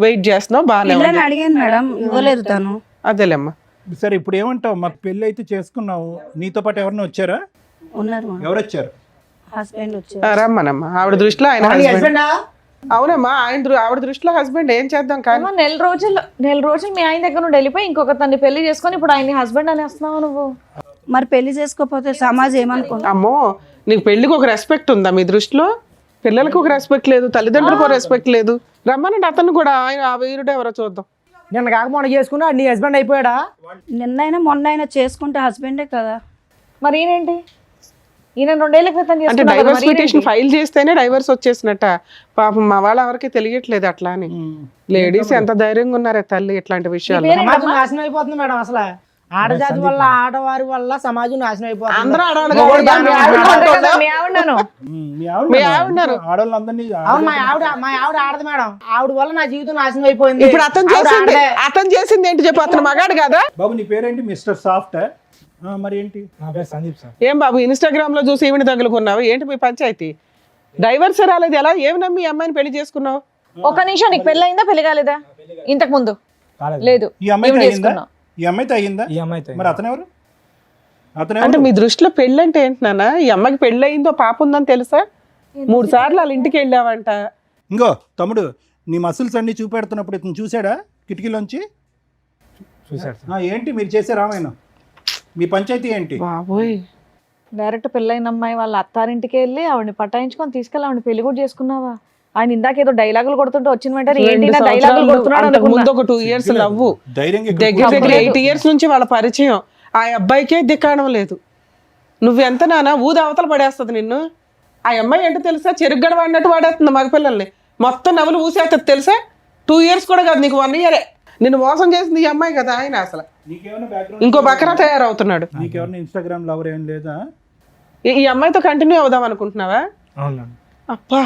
వెయిట్ చేస్తున్నావు. బాగానే పిల్లని అడిగాను మేడం, ఇవ్వలేదు తను. అదేలేమ్మా. సరే ఇప్పుడు ఏమంటావు? మాకు పెళ్ళి అయితే చేసుకున్నావు, నీతో పాటు ఎవరైనా వచ్చారా? ఉన్నారు ఎవరు వచ్చారు? హస్బెండ్ వచ్చారు. రమ్మనమ్మా. ఆవిడ దృష్టిలో ఆయన హస్బెండ్. అవునమ్మా ఆవిడ దృష్టిలో హస్బెండ్. ఏం చేద్దాం కానీ అమ్మా, నెల రోజులు మీ ఆయన దగ్గర నుండి వెళ్ళిపోయి ఇంకొక తన్ని పెళ్లి చేసుకొని ఇప్పుడు ఆయన హస్బెండ్ అని వస్తున్నావు నువ్వు. మరి పెళ్లి చేసుకోకపోతే సమాజం ఏమనుకుంటా? అమ్మో నీకు పెళ్లికి ఒక రెస్పెక్ట్ ఉందా మీ దృష్టిలో? పిల్లలకు ఒక రెస్పెక్ట్ లేదు, తల్లిదండ్రులకు ఒక రెస్పెక్ట్ లేదు. రమ్మనండి అతను కూడా. ఆయన ఆ వీరుడు ఎవరో చూద్దాం. నిన్న కాక మొన్న చేసుకున్నా నీ హస్బెండ్ అయిపోయాడా? నిన్నైనా మొన్నైనా చేసుకుంటే హస్బెండే కదా. మరి ఈయనేంటి? ఈయన 2 ఏళ్ల క్రితం అంటే చేసుకున్నాడు కదా, డైవర్స్ మరి పిటిషన్ ఫైల్ చేస్తేనే డైవర్స్ వచ్చేసినట్ట. పాపం మా వాళ్ళ ఎవరికి తెలియట్లేదు అట్లా అని. లేడీస్ ఎంత ధైర్యంగా ఉన్నారే తల్లి ఇట్లాంటి విషయాలు. సమాజం నాశనం అయిపోతుంది మేడం అసలు. ఆడజాతి వల్ల ఆడవారి వల్ల సమాజం నాశనం అయిపోతుంది. అందరూ ఆడవాళ్ళు మొగోడు కాదు, మీ ఆవిడ దాని ఆడవాళ్ళు. కదా, మీ ఆవిడను. మీ ఆవిడన్నారు. ఆడవాళ్ళందరినీ అవును, మా ఆవిడ ఆడదు మేడం. ఆవిడ వల్ల నా జీవితం నాశనం అయిపోయింది. ఇప్పుడు అతను ఆవిడ చేసింది ఆడదే. అతను చేసింది ఏంటి చెప్పు, అతను మగాడు కదా. బాబు నీ పేరేంటి? Mister soft. మరి ఏంటి? నా పేరు సందీప్ సార్. ఏం బాబు ఇన్స్టాగ్రామ్ లో చూసి ఈవిని తగులుకున్నావు ఏంటి మీ పంచాయతీ? డైవర్స్ రాలేదు, ఎలా ఏమి నమ్మి ఈ అమ్మాయిని పెళ్లి చేసుకున్నావు? ఒక నిమిషం, నీకు పెళ్ళి అయిందా పెళ్లి కాలేదా? ఇంతకు ముందు లేదు. ఈ అమ్మాయితో ఈవిడ అయ్యిందా? చేసుకున్నావు. ఈ అమ్మాయితో అయ్యిందా? ఈ అమ్మాయితో మరి అతను ఎవరు? అతను అంటే ఎవరు? మీ దృష్టిలో పెళ్ళి అంటే ఏంటి నాన్న? ఈ అమ్మాయికి పెళ్ళి అయిందో పాప ఉందని తెలుసా? 3 సార్లు వాళ్ళ ఇంటికి వెళ్ళావంట. ఇంకో తమ్ముడు, నీ మసిల్స్ అన్ని చూపెడుతున్నప్పుడు ఇతను చూసాడా కిటికీలోంచి? చూసాడు. ఏంటి మీరు చేసే రామాయణం? మీ పంచాయతీ ఏంటి? బాబోయ్, డైరెక్ట్ పెళ్ళైన అమ్మాయి వాళ్ళ అత్తారింటికి వెళ్ళి ఆవిడని పటాయించుకొని తీసుకెళ్ళి ఆవిడ పెళ్లి కూడా చేసుకున్నావా? ఆయన ఇందాక ఏదో డైలాగులు కొడుతుంటే వచ్చిన వెంటనే ఏంటి నా డైలాగులు కొడుతున్నాడు అంతకు ముందు అనుకున్నా. ఒక 2 years లవ్వు, ధైర్యంగా దగ్గర దగ్గర 8 years నుంచి వాళ్ళ పరిచయం. ఆ అబ్బాయికే దిక్కాడం లేదు. నువ్వెంత నాన్న ఊది అవతల పడేస్తుంది నిన్ను. ఆ అమ్మాయి ఏంటో తెలుసా, చెరుగ్గడ వాడినట్టు వాడేస్తుంది మగపిల్లల్ని. మొత్తం నవ్వులు ఊసేస్తుంది తెలుసా. 2 years కూడా కాదు, నీకు 1 year. నిన్ను మోసం చేసింది ఈ అమ్మాయి కదా. ఆయన అసలు నీకేమైనా బ్యాక్గ్రౌండ్? ఇంకో బకరా తయారవుతున్నాడు. నీకెవరైనా ఇన్స్టాగ్రామ్ లవర్ ఏం లేదా? ఈ అమ్మాయితో కంటిన్యూ అవుదాం అనుకుంటున్నావా? అవును. అబ్బా,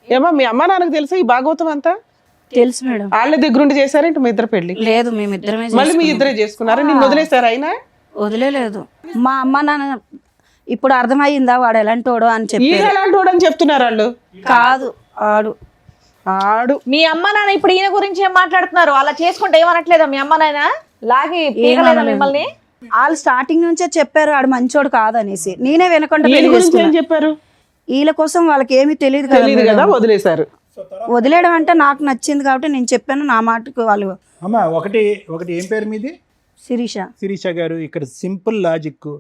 ఏమో మీ అమ్మ నాన్నకు తెలుసా ఈ భాగవతం అంతా? తెలుసు మేడం. వాళ్ళ దగ్గరుండి చేశారేంటి మీ ఇద్దరు పెళ్లి? లేదు, మేమిద్దరమే మళ్ళీ మీ ఇద్దరే చేసుకున్నారా? నిన్ను వదిలేశారు అయినా? వదిలేదు. మా అమ్మ నాన్న ఇప్పుడు అర్థమయ్యిందా వాడు ఎలాంటోడో అని చెప్పి. ఈయన ఎలాంటి వాడు అని చెప్తున్నారు వాళ్ళు. కాదు, ఆడు మీ అమ్మ నాన్న ఇప్పుడు ఈయన గురించి ఏం మాట్లాడుతున్నారు? అలా చేసుకుంటే ఏమనట్లేదా మీ అమ్మ నాయన? లాగి పీకలేదా మిమ్మల్ని? వాళ్ళు స్టార్టింగ్ నుంచే చెప్పారు ఆడు మంచోడు కాదనేసి. నేనే వినకుండా ఈయన పెళ్లి గురించి ఏం చేసుకున్నా. చెప్పారు? వీళ్ళ కోసం వాళ్ళకి ఏమీ తెలియదు తెలియదు కదా. కదా, వదిలేశారు. వదిలేయడం అంటే నాకు నచ్చింది కాబట్టి నేను చెప్పాను. నా మాటకు వాళ్ళు అమ్మ ఒకటి ఏం పేరు మీది? శిరీష. శిరీష గారు, ఇక్కడ సింపుల్ లాజిక్.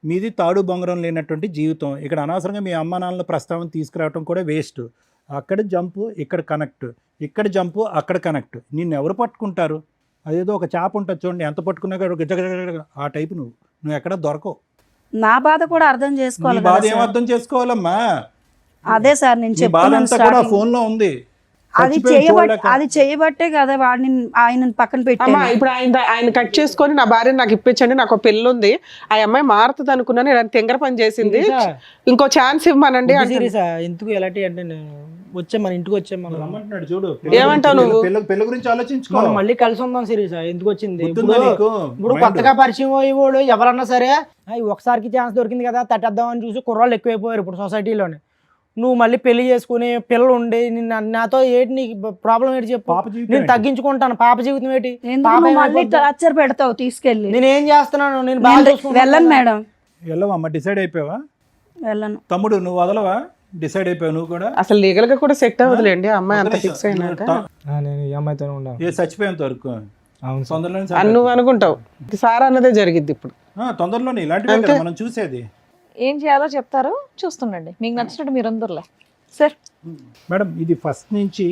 మీది తాడు బొంగరం లేనటువంటి జీవితం. ఇక్కడ అనవసరంగా మీ అమ్మ నాన్నల ప్రస్తావన తీసుకురావడం కూడా వేస్ట్. అక్కడ జంపు, ఇక్కడ కనెక్ట్, ఇక్కడ జంపు, అక్కడ కనెక్ట్. నిన్ను ఎవరు పట్టుకుంటారు? అదేదో ఒక చేప ఉంటుంది చూడండి, ఎంత పట్టుకున్నా కూడా గజగజ ఆ టైపు. నువ్వు ఎక్కడ దొరకవు. నా బాధ కూడా అర్థం నీ చేసుకోవాలి బాధ కదా ఏం సార్. అర్థం చేసుకోవాలమ్మా? అదే సార్ నేను నీ బాధ చెప్తున్నాను అంతా కూడా starting. ఫోన్ లో ఉంది. అది చేయబట్టే కదా వాడిని ఆయన పక్కన అమ్మా పెట్టాను. ఇప్పుడు ఆయన కట్ చేసుకొని నా భార్యని నాకు ఇప్పించండి, నాకు ఒక పెళ్ళి ఉంది, ఆ అమ్మాయి మారుతుంది అనుకున్నాను, ఇలా తెంగర పని చేసింది, ఇంకో ఛాన్స్ ఇవ్వమనండి అంటే. సీరియస్ ఎందుకు ఎలాంటి అంటే నేను వచ్చే మన ఇంటికి వచ్చే మనం రమ్మంటున్నాడు చూడు. ఏమంటావు నువ్వు? పెళ్లి గురించి ఆలోచించుకో. మనం మళ్ళీ కలిసి ఉందాం సీరియస్. ఎందుకు వచ్చింది గుర్తుందా నీకు? ఇప్పుడు కొత్తగా పరిచయం అయ్యేవాడు ఎవరన్నా సరే ఒకసారికి ఛాన్స్ దొరికింది కదా తట్టేద్దాం అని చూసి కుర్రాళ్ళు ఎక్కువైపోయారు ఇప్పుడు సొసైటీలోనే. నువ్వు మళ్ళీ పెళ్లి చేసుకుని పిల్లలు ఉండి నాతో ఏంటి నీకు ప్రాబ్లం ఏంటి చెప్పు? పాప జీవితం నేను ఏంటి? తగ్గించుకుంటాను. పాప జీవితం ఏంటి? ఎందుకు పాప నువ్వు మళ్ళీ ఏమైపోద్ది? టార్చర్ పెడతావు తీసుకెళ్ళి. నేను ఏం చేస్తున్నాను? నేను బాగా చూసుకుంటాను వెళ్ళను కదా. మేడం, వెళ్ళవమ్మా, డిసైడ్ అయిపోయావా? వెళ్ళను. తమ్ముడు నువ్వు వదలవా? డిసైడ్ అయిపోయావు నువ్వు కూడా? అసలు లీగల్ గా కూడా సెట్ అవ్వదులేండి ఆ అమ్మాయి అంత ఫిక్స్ అయినాక. నేను ఈ అమ్మాయితోనే ఉండాలి. ఏ చచ్చిపోయేంత వరకు అవును సార్. తొందరలోనే అని నువ్వు అనుకుంటావు, సార్ అన్నదే జరిగిద్ది ఇప్పుడు. తొందరలోనే ఇలాంటివే కదా మనం చూసేది. ఏం చేయాలో చెప్తారు, చూస్తుండండి. మీకు నచ్చినట్టు మీరు అందరులే సార్. మేడం ఇది ఫస్ట్ నుంచి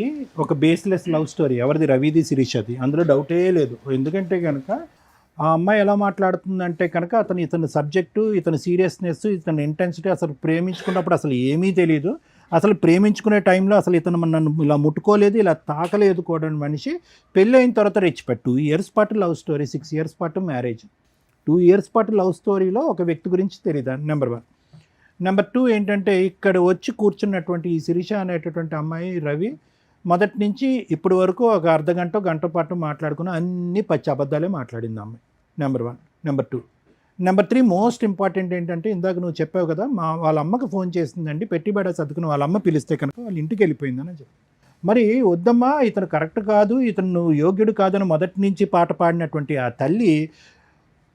ఒక బేస్లెస్ లవ్ స్టోరీ. ఎవరిది? రవిది, శిరీషది. అందులో డౌటే లేదు. ఎందుకంటే కనుక ఆ అమ్మాయి ఎలా మాట్లాడుతుందంటే కనుక ఇతని సబ్జెక్టు, ఇతని సీరియస్నెస్, ఇతని ఇంటెన్సిటీ, అసలు ప్రేమించుకున్నప్పుడు అసలు ఏమీ తెలియదు. అసలు ప్రేమించుకునే టైంలో అసలు ఇతను నన్ను ఇలా ముట్టుకోలేదు, ఇలా తాకలేదు కూడా మనిషి. పెళ్ళి అయిన తర్వాత రెచ్చిపెట్టు 2 years పాటు లవ్ స్టోరీ, 6 years పాటు మ్యారేజ్. 2 years పాటు లవ్ స్టోరీలో ఒక వ్యక్తి గురించి తెలియదు. నెంబర్ 1. నెంబర్ 2 ఏంటంటే ఇక్కడ వచ్చి కూర్చున్నటువంటి ఈ శిరీష అనేటటువంటి అమ్మాయి రవి మొదటి నుంచి ఇప్పటి వరకు ఒక అర్ధగంట గంట పాటు మాట్లాడుకున్న అన్ని పచ్చి అబద్ధాలే మాట్లాడింది అమ్మాయి. Number 1. Number 2. Number 3 most important ఏంటంటే ఇందాక నువ్వు చెప్పావు కదా, వాళ్ళ అమ్మకి ఫోన్ చేసిందండి, పెట్టిబడ సర్దుకుని వాళ్ళ అమ్మ పిలిస్తే కనుక వాళ్ళ ఇంటికి వెళ్ళిపోయిందని చెప్పి. మరి వద్దమ్మా, ఇతను కరెక్ట్ కాదు, ఇతను నువ్వు యోగ్యుడు కాదని మొదటి నుంచి పాట పాడినటువంటి ఆ తల్లి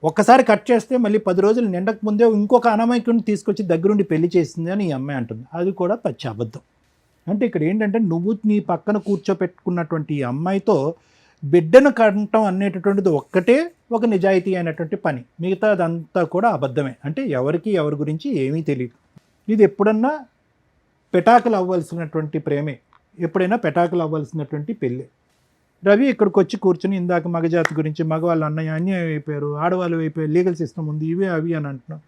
ఒక్కసారి కట్ చేస్తే మళ్ళీ 10 రోజులు నిండక ముందే ఇంకొక అనామకుడిని తీసుకొచ్చి దగ్గరుండి పెళ్లి చేసింది అని ఈ అమ్మాయి అంటుంది. అది కూడా పచ్చి అబద్ధం. అంటే ఇక్కడ ఏంటంటే నువ్వు నీ పక్కన కూర్చోపెట్టుకున్నటువంటి ఈ అమ్మాయితో బిడ్డను కంటం అనేటటువంటిది ఒక్కటే ఒక నిజాయితీ అయినటువంటి పని. మిగతా అదంతా కూడా అబద్ధమే. అంటే ఎవరికి ఎవరి గురించి ఏమీ తెలియదు. ఇది ఎప్పుడన్నా పెటాకులు అవ్వాల్సినటువంటి ప్రేమే, ఎప్పుడైనా పెటాకులు అవ్వాల్సినటువంటి పెళ్ళి. రవి ఇక్కడికి వచ్చి కూర్చుని ఇందాక మగజాతి గురించి, మగవాళ్ళు అన్యాయం అయిపోయారు, ఆడవాళ్ళు అయిపోయారు, లీగల్ సిస్టమ్ ఉంది, ఇవే అవి అని అంటున్నాం.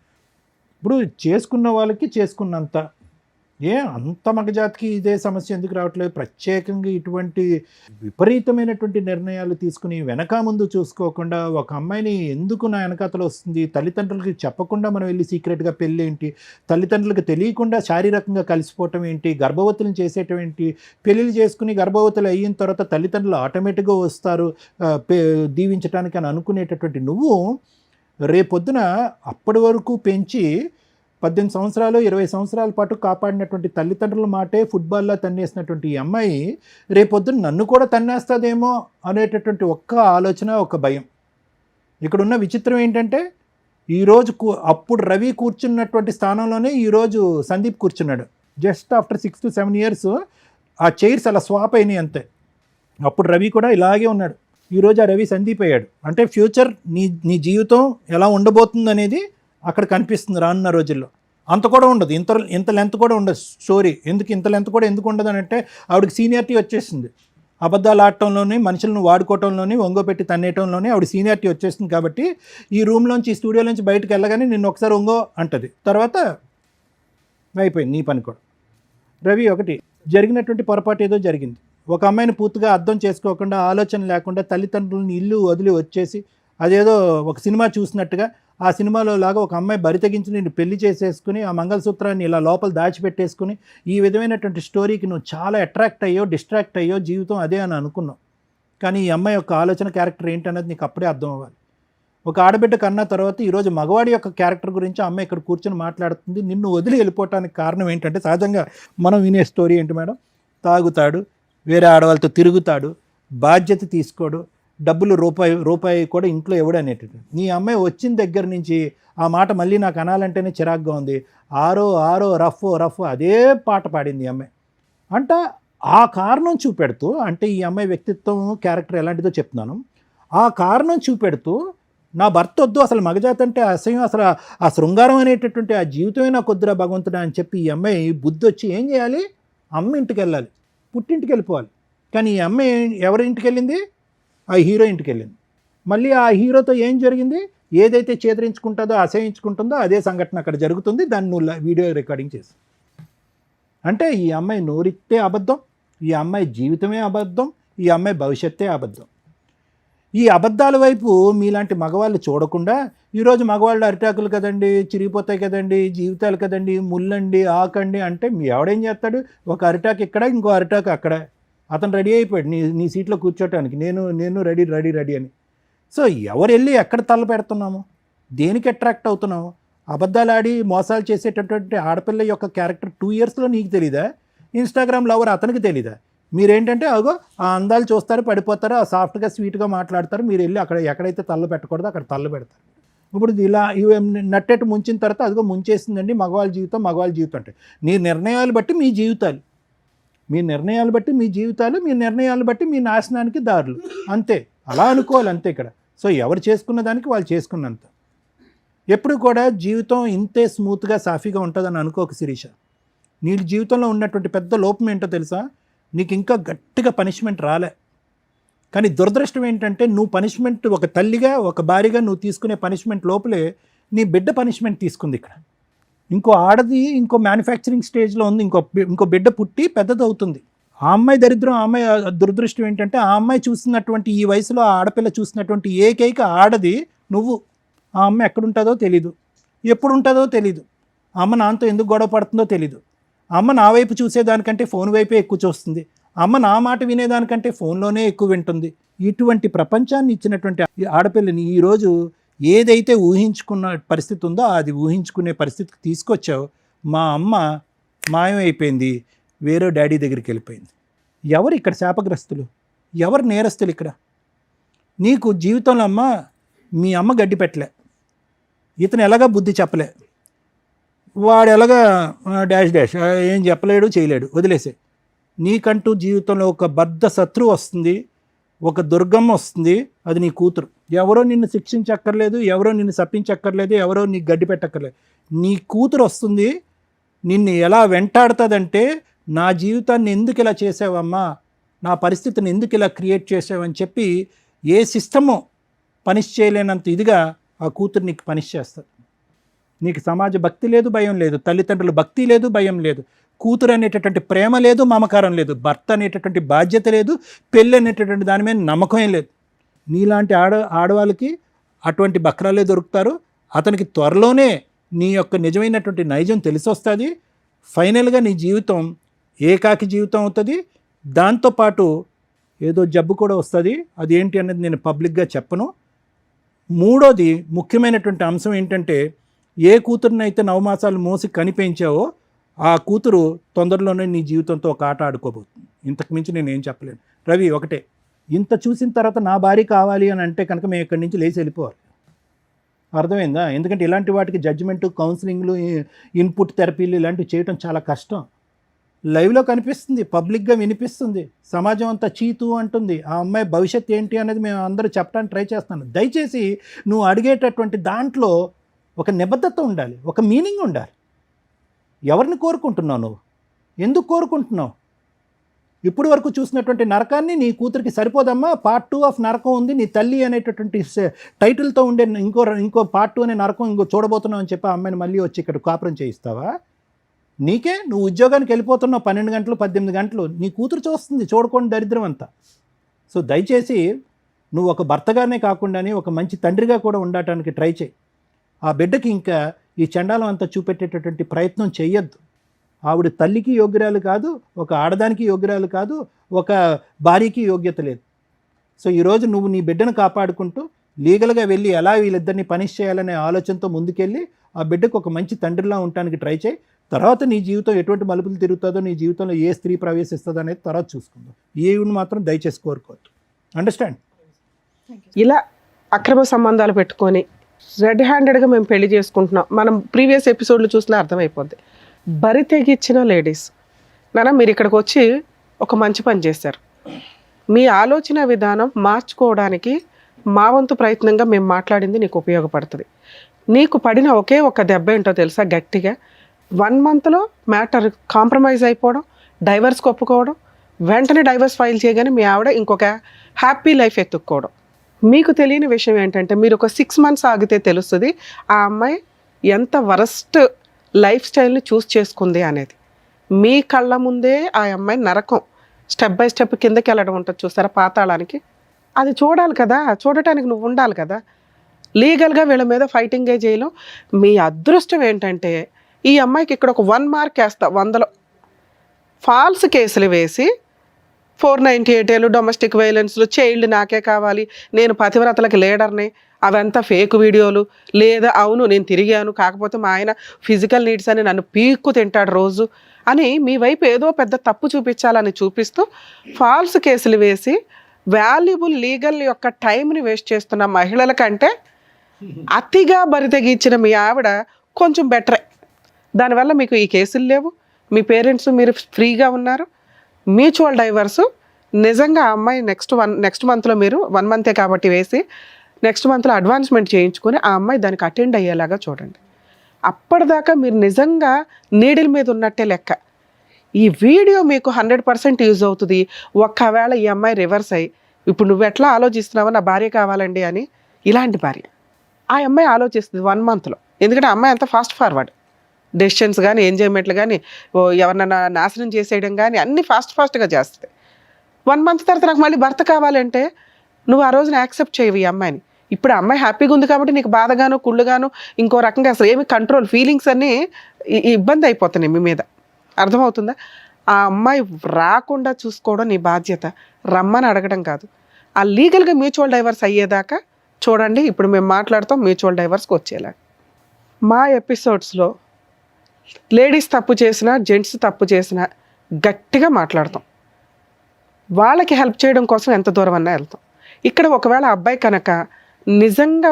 ఇప్పుడు చేసుకున్న వాళ్ళకి చేసుకున్నంత, అంత మగజాతికి ఇదే సమస్య ఎందుకు రావట్లేదు? ప్రత్యేకంగా ఇటువంటి విపరీతమైనటువంటి నిర్ణయాలు తీసుకుని వెనక ముందు చూసుకోకుండా ఒక అమ్మాయిని ఎందుకు నా వెనకాతలు వస్తుంది, తల్లిదండ్రులకి చెప్పకుండా మనం వెళ్ళి సీక్రెట్గా పెళ్ళి ఏంటి, తల్లిదండ్రులకు తెలియకుండా శారీరకంగా కలిసిపోవటం ఏంటి, గర్భవతులను చేసేయటం ఏంటి, పెళ్ళిళ్ళు చేసుకుని గర్భవతులు అయిన తర్వాత తల్లిదండ్రులు ఆటోమేటిక్గా వస్తారు దీవించడానికి అని అనుకునేటటువంటి నువ్వు రేపొద్దున అప్పటి వరకు పెంచి 18 సంవత్సరాలు 20 సంవత్సరాల పాటు కాపాడినటువంటి తల్లిదండ్రుల మాటే ఫుట్బాల్లో తన్నేసినటువంటి ఈ అమ్మాయి రేపొద్దున నన్ను కూడా తన్నేస్తుందేమో అనేటటువంటి ఒక్క ఆలోచన, ఒక భయం. ఇక్కడున్న విచిత్రం ఏంటంటే ఈరోజు అప్పుడు రవి కూర్చున్నటువంటి స్థానంలోనే ఈరోజు సందీప్ కూర్చున్నాడు. జస్ట్ ఆఫ్టర్ 6 to 7 years ఆ చైర్స్ అలా స్వాప్ అయినాయి అంతే. అప్పుడు రవి కూడా ఇలాగే ఉన్నాడు, ఈరోజు ఆ రవి సందీప్ అయ్యాడు. అంటే ఫ్యూచర్ నీ జీవితం ఎలా ఉండబోతుంది అనేది అక్కడ కనిపిస్తుంది రానున్న రోజుల్లో. అంత కూడా ఉండదు, ఇంత లెంత్ కూడా ఉండదు స్టోరీ. ఇంత లెంత్ కూడా ఎందుకు ఉండదు అని అంటే ఆవిడకి సీనియారిటీ వచ్చేసింది. అబద్ధాలు ఆడటంలోని, మనుషులను వాడుకోవటంలోని, ఒంగోపెట్టి తన్నేయటంలోని ఆవిడ సీనియారిటీ వచ్చేసింది. కాబట్టి ఈ రూమ్లోంచి, ఈ స్టూడియోలోంచి బయటకు వెళ్ళగానే నిన్ను ఒకసారి ఒంగో అంటది, తర్వాత అయిపోయింది నీ పని కూడా. రవి ఒకటి జరిగినటువంటి పొరపాటు ఏదో జరిగింది. ఒక అమ్మాయిని పూర్తిగా అర్థం చేసుకోకుండా, ఆలోచన లేకుండా తల్లిదండ్రులని ఇల్లు వదిలి వచ్చేసి అదేదో ఒక సినిమా చూసినట్టుగా ఆ సినిమాలో లాగా ఒక అమ్మాయి బరి తెగించి నేను పెళ్లి చేసేసుకుని ఆ మంగళసూత్రాన్ని ఇలా లోపల దాచిపెట్టేసుకుని ఈ విధమైనటువంటి స్టోరీకి నువ్వు చాలా అట్రాక్ట్ అయ్యో, డిస్ట్రాక్ట్ అయ్యో, జీవితం అదే అని అనుకున్నావు. కానీ ఈ అమ్మాయి యొక్క ఆలోచన క్యారెక్టర్ ఏంటనేది నీకు అప్పుడే అర్థం అవ్వాలి. ఒక ఆడబిడ్డ కన్నా తర్వాత ఈరోజు మగవాడి యొక్క క్యారెక్టర్ గురించి అమ్మాయి ఇక్కడ కూర్చొని మాట్లాడుతుంది. నిన్ను వదిలి వెళ్ళిపోవటానికి కారణం ఏంటంటే సహజంగా మనం వినే స్టోరీ ఏంటి మేడం, తాగుతాడు, వేరే ఆడవాళ్ళతో తిరుగుతాడు, బాధ్యత తీసుకోడు, డబ్బులు రూపాయి కూడా ఇంట్లో ఇవ్వడు అనేటట్టు. నీ అమ్మాయి వచ్చిన దగ్గర నుంచి ఆ మాట మళ్ళీ నాకు అనాలంటేనే చిరాగ్గా ఉంది. ఆరో రఫ్ అదే పాట పాడింది ఈ అమ్మాయి. అంటే ఆ కారణం చూపెడుతూ, అంటే ఈ అమ్మాయి వ్యక్తిత్వం క్యారెక్టర్ ఎలాంటిదో చెప్తున్నాను, ఆ కారణం చూపెడుతూ నా భర్త వద్దు, అసలు మగజాతి అంటే అసహ్యం, అసలు ఆ శృంగారం అనేటటువంటి ఆ జీవితమే నాకు వద్దురా భగవంతుడా అని చెప్పి ఈ అమ్మాయి బుద్ధి వచ్చి ఏం చేయాలి, అమ్మ ఇంటికి వెళ్ళాలి, పుట్టింటికి వెళ్ళిపోవాలి. కానీ ఈ అమ్మాయి ఎవరి ఇంటికి వెళ్ళింది, ఆ హీరో ఇంటికి వెళ్ళింది. మళ్ళీ ఆ హీరోతో ఏం జరిగింది, ఏదైతే చేదరించుకుంటుందో, అసహించుకుంటుందో అదే సంఘటన అక్కడ జరుగుతుంది. దాన్ని నువ్వు వీడియో రికార్డింగ్ చేసి, అంటే ఈ అమ్మాయి నోరితే అబద్ధం, ఈ అమ్మాయి జీవితమే అబద్ధం, ఈ అమ్మాయి భవిష్యత్తే అబద్ధం. ఈ అబద్ధాల వైపు మీలాంటి మగవాళ్ళు చూడకుండా ఈరోజు మగవాళ్ళు అరిటాకులు కదండి, చిరిగిపోతాయి కదండి, జీవితాలు కదండి, ముల్లండి, ఆకండి అంటే మీ ఎవడేం చేస్తాడు, ఒక అరిటాకు ఇక్కడ, ఇంకో అరిటాకు అక్కడ. అతను రెడీ అయిపోయాడు నీ సీట్లో కూర్చోటానికి, నేను రెడీ అని. సో ఎవరు వెళ్ళి ఎక్కడ తల పెడుతున్నాము, దేనికి అట్రాక్ట్ అవుతున్నాము? అబద్ధాలు ఆడి మోసాలు చేసేటటువంటి ఆడపిల్ల యొక్క క్యారెక్టర్ 2 yearsలో నీకు తెలీదా? ఇన్స్టాగ్రామ్ లవర్ అతనికి తెలీదా? మీరేంటంటే అగో ఆ అందాలు చూస్తారు, పడిపోతారు, ఆ సాఫ్ట్గా స్వీట్గా మాట్లాడతారు, మీరు వెళ్ళి అక్కడ ఎక్కడైతే తల్ల పెట్టకూడదో అక్కడ తల్ల పెడతారు. ఇప్పుడు ఇలా ఇవి నట్టెట్టు ముంచిన తర్వాత అదిగో ముంచేసిందండి మగవాళ్ళ జీవితం అంటే నీ నిర్ణయాలు బట్టి మీ జీవితాలు, మీ నిర్ణయాలు బట్టి మీ జీవితాలు, మీ నిర్ణయాలు బట్టి మీ నాశనానికి దారులు, అంతే. అలా అనుకోవాలి అంతే ఇక్కడ. సో ఎవరు చేసుకున్న దానికి వాళ్ళు చేసుకున్నంత. ఎప్పుడు కూడా జీవితం ఇంతే స్మూత్గా సాఫీగా ఉంటుందని అనుకోక శిరీష. నీ జీవితంలో ఉన్నటువంటి పెద్ద లోపం ఏంటో తెలుసా, నీకు ఇంకా గట్టిగా పనిష్మెంట్ రాలే. కానీ దురదృష్టం ఏంటంటే నువ్వు పనిష్మెంట్, ఒక తల్లిగా ఒక భార్యగా నువ్వు తీసుకునే పనిష్మెంట్ లోపలే నీ బిడ్డ పనిష్మెంట్ తీసుకుంది ఇక్కడ. ఇంకో ఆడది ఇంకో మ్యానుఫ్యాక్చరింగ్ స్టేజ్లో ఉంది, ఇంకో బిడ్డ పుట్టి పెద్దది అవుతుంది. ఆ అమ్మాయి దరిద్రం, ఆ అమ్మాయి దురదృష్టం ఏంటంటే ఆ అమ్మాయి చూసినటువంటి, ఈ వయసులో ఆ ఆడపిల్ల చూసినటువంటి ఏకైక ఆడది నువ్వు. ఆ అమ్మాయి ఎక్కడుంటుందో తెలీదు, ఎప్పుడు ఉంటుందో తెలీదు, అమ్మ నాన్నతో ఎందుకు గొడవ పడుతుందో తెలీదు, అమ్మ నా వైపు చూసేదానికంటే ఫోన్ వైపే ఎక్కువ చూస్తుంది, అమ్మ నా మాట వినేదానికంటే ఫోన్లోనే ఎక్కువ వింటుంది. ఇటువంటి ప్రపంచాన్ని ఇచ్చినటువంటి ఆడపిల్లని ఈరోజు ఏదైతే ఊహించుకున్న పరిస్థితి ఉందో అది ఊహించుకునే పరిస్థితికి తీసుకొచ్చావు. మా అమ్మ మాయమైపోయింది, వేరే డాడీ దగ్గరికి వెళ్ళిపోయింది. ఎవరు ఇక్కడ శాపగ్రస్తులు, ఎవరు నేరస్తులు ఇక్కడ? నీకు జీవితంలో మీ అమ్మ గడ్డి పెట్టలే, ఇతను ఎలాగా బుద్ధి చెప్పలే, వాడు ఎలాగా డాష్ ఏం చెప్పలేడు, చేయలేడు, వదిలేసే. నీకంటూ జీవితంలో ఒక బద్ధ శత్రువు వస్తుంది, ఒక దుర్గమ్మ వస్తుంది, అది నీ కూతురు. ఎవరో నిన్ను శిక్షించక్కర్లేదు, ఎవరో నిన్ను శపించక్కర్లేదు, ఎవరో నీకు గడ్డి పెట్టక్కర్లేదు. నీ కూతురు వస్తుంది, నిన్ను ఎలా వెంటాడుతుందంటే నా జీవితాన్ని ఎందుకు ఇలా చేసావమ్మా, నా పరిస్థితిని ఎందుకు ఇలా క్రియేట్ చేసావని చెప్పి ఏ సిస్టము పనిష్ చేయలేనంత ఇదిగా ఆ కూతురు నీకు పనిష్ చేస్తుంది. నీకు సమాజ భక్తి లేదు, భయం లేదు, తల్లిదండ్రుల భక్తి లేదు, భయం లేదు, కూతురు అనేటటువంటి ప్రేమ లేదు, మమకారం లేదు, భర్త అనేటటువంటి బాధ్యత లేదు, పెళ్ళి అనేటటువంటి దాని మీద నమ్మకం లేదు. నీలాంటి ఆడవాళ్ళకి అటువంటి బక్రాలే దొరుకుతారు. అతనికి త్వరలోనే నీ యొక్క నిజమైనటువంటి నైజం తెలిసొస్తుంది. ఫైనల్గా నీ జీవితం ఏకాకి జీవితం అవుతుంది. దాంతోపాటు ఏదో జబ్బు కూడా వస్తుంది. అది ఏంటి అనేది నేను పబ్లిక్గా చెప్పను. మూడోది ముఖ్యమైనటువంటి అంశం ఏంటంటే, ఏ కూతురునైతే 9 మాసాలు మోసి కనిపించావో ఆ కూతురు తొందరలోనే నీ జీవితంతో ఒక ఆట ఆడుకోబోతుంది. ఇంతకు మించి నేను ఏం చెప్పలేను. రవి, ఒకటే, ఇంత చూసిన తర్వాత నా భార్య కావాలి అని అంటే కనుక మేము ఇక్కడి నుంచి లేచి వెళ్ళిపోవాలి. అర్థమైందా? ఎందుకంటే ఇలాంటి వాటికి జడ్జిమెంటు, కౌన్సిలింగ్లు, ఇన్పుట్ థెరపీలు ఇలాంటివి చేయడం చాలా కష్టం. లైవ్లో కనిపిస్తుంది, పబ్లిక్గా వినిపిస్తుంది, సమాజం అంతా చీతు అంటుంది. ఆ అమ్మాయి భవిష్యత్తు ఏంటి అనేది మేము అందరూ చెప్పడానికి ట్రై చేస్తాను. దయచేసి నువ్వు అడిగేటటువంటి దాంట్లో ఒక నిబద్ధత ఉండాలి, ఒక మీనింగ్ ఉండాలి. ఎవరిని కోరుకుంటున్నావు? నువ్వు ఎందుకు కోరుకుంటున్నావు? ఇప్పుడు వరకు చూసినటువంటి నరకాన్ని నీ కూతురికి సరిపోదమ్మా. పార్ట్ 2 ఆఫ్ నరకం ఉంది, నీ తల్లి అనేటటువంటి టైటిల్తో ఉండే ఇంకో పార్ట్ 2 అనే నరకం ఇంకో చూడబోతున్నావు అని చెప్పి ఆ అమ్మాయిని మళ్ళీ వచ్చి ఇక్కడ కాపురం చేయిస్తావా? నీకే నువ్వు ఉద్యోగానికి వెళ్ళిపోతున్నావు 12 గంటలు 18 గంటలు, నీ కూతురు చూస్తుంది, చూడకుండా దరిద్రం అంతా. సో దయచేసి నువ్వు ఒక భర్తగానే కాకుండానే ఒక మంచి తండ్రిగా కూడా ఉండటానికి ట్రై చేయి. ఆ బిడ్డకి ఇంకా ఈ చండాలం అంతా చూపెట్టేటటువంటి ప్రయత్నం చెయ్యొద్దు. ఆవిడ తల్లికి యోగ్యురాలు కాదు, ఒక ఆడదానికి యోగ్యురాలు కాదు, ఒక భార్యకి యోగ్యత లేదు. సో ఈరోజు నువ్వు నీ బిడ్డను కాపాడుకుంటూ లీగల్గా వెళ్ళి ఎలా వీళ్ళిద్దరిని పనిష్ చేయాలనే ఆలోచనతో ముందుకెళ్ళి ఆ బిడ్డకు ఒక మంచి తండ్రిలా ఉండటానికి ట్రై చేయి. తర్వాత నీ జీవితం ఎటువంటి మలుపులు తిరుగుతుందో, నీ జీవితంలో ఏ స్త్రీ ప్రవేశిస్తుందో అనేది తర్వాత చూసుకుందాం. ఈవిని మాత్రం దయచేసి కోరుకోవద్దు. అండర్స్టాండ్? ఇలా అక్రమ సంబంధాలు పెట్టుకొని రెడ్ హ్యాండెడ్గా మేము పెళ్లి చేసుకుంటున్నాం, మనం ప్రీవియస్ ఎపిసోడ్లు చూసినా అర్థమైపోద్ది. బరి తెగిచ్చిన లేడీస్ నాన్న, మీరు ఇక్కడికి వచ్చి ఒక మంచి పని చేశారు. మీ ఆలోచన విధానం మార్చుకోవడానికి మా వంతు ప్రయత్నంగా మేము మాట్లాడింది నీకు ఉపయోగపడుతుంది. నీకు పడిన ఒకే ఒక దెబ్బ ఏంటో తెలుసా? గట్టిగా 1 monthలో మ్యాటర్ కాంప్రమైజ్ అయిపోవడం, డైవర్స్కి ఒప్పుకోవడం, వెంటనే డైవర్స్ ఫైల్ చేయగానే మీ ఆవిడ ఇంకొక హ్యాపీ లైఫ్ ఎత్తుక్కోవడం. మీకు తెలియని విషయం ఏంటంటే, మీరు ఒక 6 months ఆగితే తెలుస్తుంది ఆ అమ్మాయి ఎంత వరస్ట్ లైఫ్ స్టైల్ని చూస్ చేసుకుంది అనేది. మీ కళ్ళ ముందే ఆ అమ్మాయి నరకం స్టెప్ బై స్టెప్ కిందకి వెళ్ళడం ఉంటుంది చూస్తారా, పాతాళానికి. అది చూడాలి కదా, చూడటానికి నువ్వు ఉండాలి కదా. లీగల్గా వీళ్ళ మీద ఫైటింగే చేయలేం. మీ అదృష్టం ఏంటంటే ఈ అమ్మాయికి ఇక్కడ ఒక 1 mark వేస్తా 100లో ఫాల్స్ కేసులు వేసి 498 డొమెస్టిక్ వైలెన్స్లు, చైల్డ్ నాకే కావాలి, నేను పతివ్రతలకు లీడర్ని, అవంతా ఫేక్ వీడియోలు, లేదా అవును నేను తిరిగాను కాకపోతే మా ఆయన ఫిజికల్ నీడ్స్ అని నన్ను పీక్కు తింటాడు రోజు అని మీ వైపు ఏదో పెద్ద తప్పు చూపించాలని చూపిస్తూ ఫాల్స్ కేసులు వేసి వాల్యుబుల్ లీగల్ యొక్క టైంని వేస్ట్ చేస్తున్న మహిళల కంటే అతిగా బరితెగించిన మీ ఆవిడ కొంచెం బెటరే. దానివల్ల మీకు ఈ కేసులు లేవు, మీ పేరెంట్స్ మీరు ఫ్రీగా ఉన్నారు. మ్యూచువల్ డైవర్సు నిజంగా ఆ అమ్మాయి నెక్స్ట్ మంత్లో మీరు 1 month కాబట్టి వేసి నెక్స్ట్ మంత్లో అడ్వాన్స్మెంట్ చేయించుకొని ఆ అమ్మాయి దానికి అటెండ్ అయ్యేలాగా చూడండి. అప్పటిదాకా మీరు నిజంగా నీడిల్ మీద ఉన్నట్టే లెక్క. ఈ వీడియో మీకు 100% యూజ్ అవుతుంది. ఒక్కవేళ ఈ అమ్మాయి రివర్స్ అయ్యి ఇప్పుడు నువ్వు ఎట్లా ఆలోచిస్తున్నావో నా భార్య కావాలండి అని, ఇలాంటి భార్య ఆ అమ్మాయి ఆలోచిస్తుంది 1 monthలో. ఎందుకంటే ఆ అమ్మాయి అంత ఫాస్ట్ ఫార్వర్డ్, డెసిషన్స్ కానీ ఎంజాయ్మెంట్లు కానీ ఎవరినైనా నాశనం చేసేయడం కానీ అన్నీ ఫాస్ట్గా చేస్తుంది. 1 month తర్వాత నాకు మళ్ళీ భర్త కావాలంటే నువ్వు ఆ రోజున యాక్సెప్ట్ చేయవు ఈ అమ్మాయిని. ఇప్పుడు అమ్మాయి హ్యాపీగా ఉంది కాబట్టి నీకు బాధగాను కుళ్ళుగాను ఇంకో రకంగా అసలు ఏమి కంట్రోల్ ఫీలింగ్స్ అన్నీ ఇబ్బంది అయిపోతున్నాయి మీ మీద. అర్థమవుతుందా? ఆ అమ్మాయి రాకుండా చూసుకోవడం నీ బాధ్యత, రమ్మని అడగడం కాదు. ఆ లీగల్గా మ్యూచువల్ డైవర్స్ అయ్యేదాకా చూడండి. ఇప్పుడు మేము మాట్లాడుతాం మ్యూచువల్ డైవర్స్కి వచ్చేలా. మా ఎపిసోడ్స్లో లేడీస్ తప్పు చేసినా జెంట్స్ తప్పు చేసినా గట్టిగా మాట్లాడతాం. వాళ్ళకి హెల్ప్ చేయడం కోసం ఎంత దూరం అన్నా వెళ్తాం. ఇక్కడ ఒకవేళ అబ్బాయి కనుక నిజంగా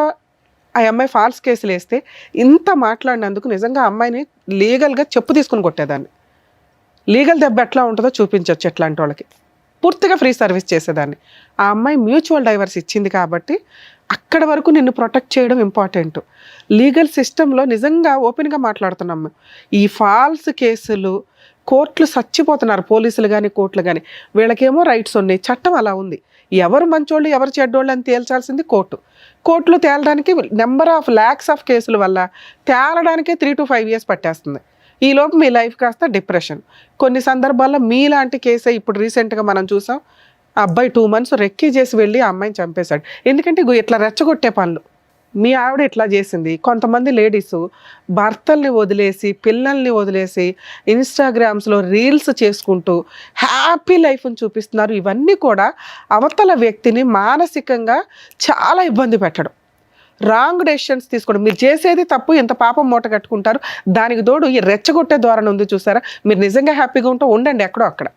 ఆ అమ్మాయి ఫాల్స్ కేసులు వేస్తే ఇంత మాట్లాడినందుకు నిజంగా అమ్మాయిని లీగల్గా చెప్పు తీసుకుని కొట్టేదాన్ని. లీగల్ దెబ్బ ఎట్లా ఉంటుందో చూపించవచ్చు ఎట్లాంటి వాళ్ళకి. పూర్తిగా ఫ్రీ సర్వీస్ చేసేదాన్ని. ఆ అమ్మాయి మ్యూచువల్ డైవర్స్ ఇచ్చింది కాబట్టి అక్కడ వరకు నిన్ను ప్రొటెక్ట్ చేయడం ఇంపార్టెంట్. లీగల్ సిస్టంలో నిజంగా ఓపెన్గా మాట్లాడుతున్నాం. ఈ ఫాల్స్ కేసులు కోర్టులు చచ్చిపోతున్నారు, పోలీసులు కానీ కోర్టులు కానీ. వీళ్ళకేమో రైట్స్ ఉన్నాయి, చట్టం అలా ఉంది. ఎవరు మంచోళ్ళు ఎవరు చెడ్డోళ్ళు అని తేల్చాల్సింది కోర్టు. కోర్టులో తేలడానికి నెంబర్ ఆఫ్ ల్యాక్స్ ఆఫ్ కేసుల వల్ల తేలడానికే 3 to 5 years పట్టేస్తుంది. ఈలోపు మీ లైఫ్ కాస్త డిప్రెషన్. కొన్ని సందర్భాల్లో మీలాంటి కేసే ఇప్పుడు రీసెంట్గా మనం చూసాం. ఆ అబ్బాయి 2 months రెక్కీ చేసి వెళ్ళి ఆ అమ్మాయిని చంపేశాడు. ఎందుకంటే ఇగో ఇట్లా రెచ్చగొట్టే పనులు మీ ఆవిడ ఇట్లా చేసింది. కొంతమంది లేడీస్ భర్తల్ని వదిలేసి పిల్లల్ని వదిలేసి ఇన్స్టాగ్రామ్స్లో రీల్స్ చేసుకుంటూ హ్యాపీ లైఫ్ని చూపిస్తున్నారు. ఇవన్నీ కూడా అవతల వ్యక్తిని మానసికంగా చాలా ఇబ్బంది పెట్టడం, రాంగ్ డెసిషన్స్ తీసుకోవడం. మీరు చేసేది తప్పు, ఎంత పాపం మూట కట్టుకుంటారు. దానికి తోడు ఈ రెచ్చగొట్టే ధోరణి ఉంది చూసారా. మీరు నిజంగా హ్యాపీగా ఉంటే ఉండండి ఎక్కడో అక్కడ.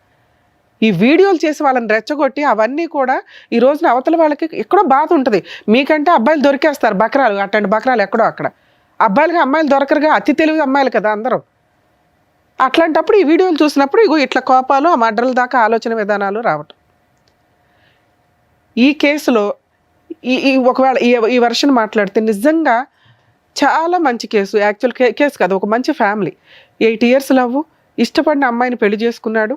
ఈ వీడియోలు చేసి వాళ్ళని రెచ్చగొట్టి అవన్నీ కూడా ఈ రోజున అవతల వాళ్ళకి ఎక్కడో బాధ ఉంటుంది. మీకంటే అబ్బాయిలు దొరికేస్తారు బకరాలు, అట్లాంటి బకరాలు ఎక్కడో అక్కడ. అబ్బాయిలుగా అమ్మాయిలు దొరకరుగా, అతి తెలివి అమ్మాయిలు కదా అందరూ. అట్లాంటప్పుడు ఈ వీడియోలు చూసినప్పుడు ఇగో ఇట్లా కోపాలు, ఆ మర్డర్ల దాకా ఆలోచన విధానాలు రావటం. ఈ కేసులో ఒకవేళ ఈ వర్షన్ మాట్లాడితే నిజంగా చాలా మంచి కేసు. యాక్చువల్ కేసు కాదు, ఒక మంచి ఫ్యామిలీ. 8 years లవ్, ఇష్టపడిన అమ్మాయిని పెళ్లి చేసుకున్నాడు.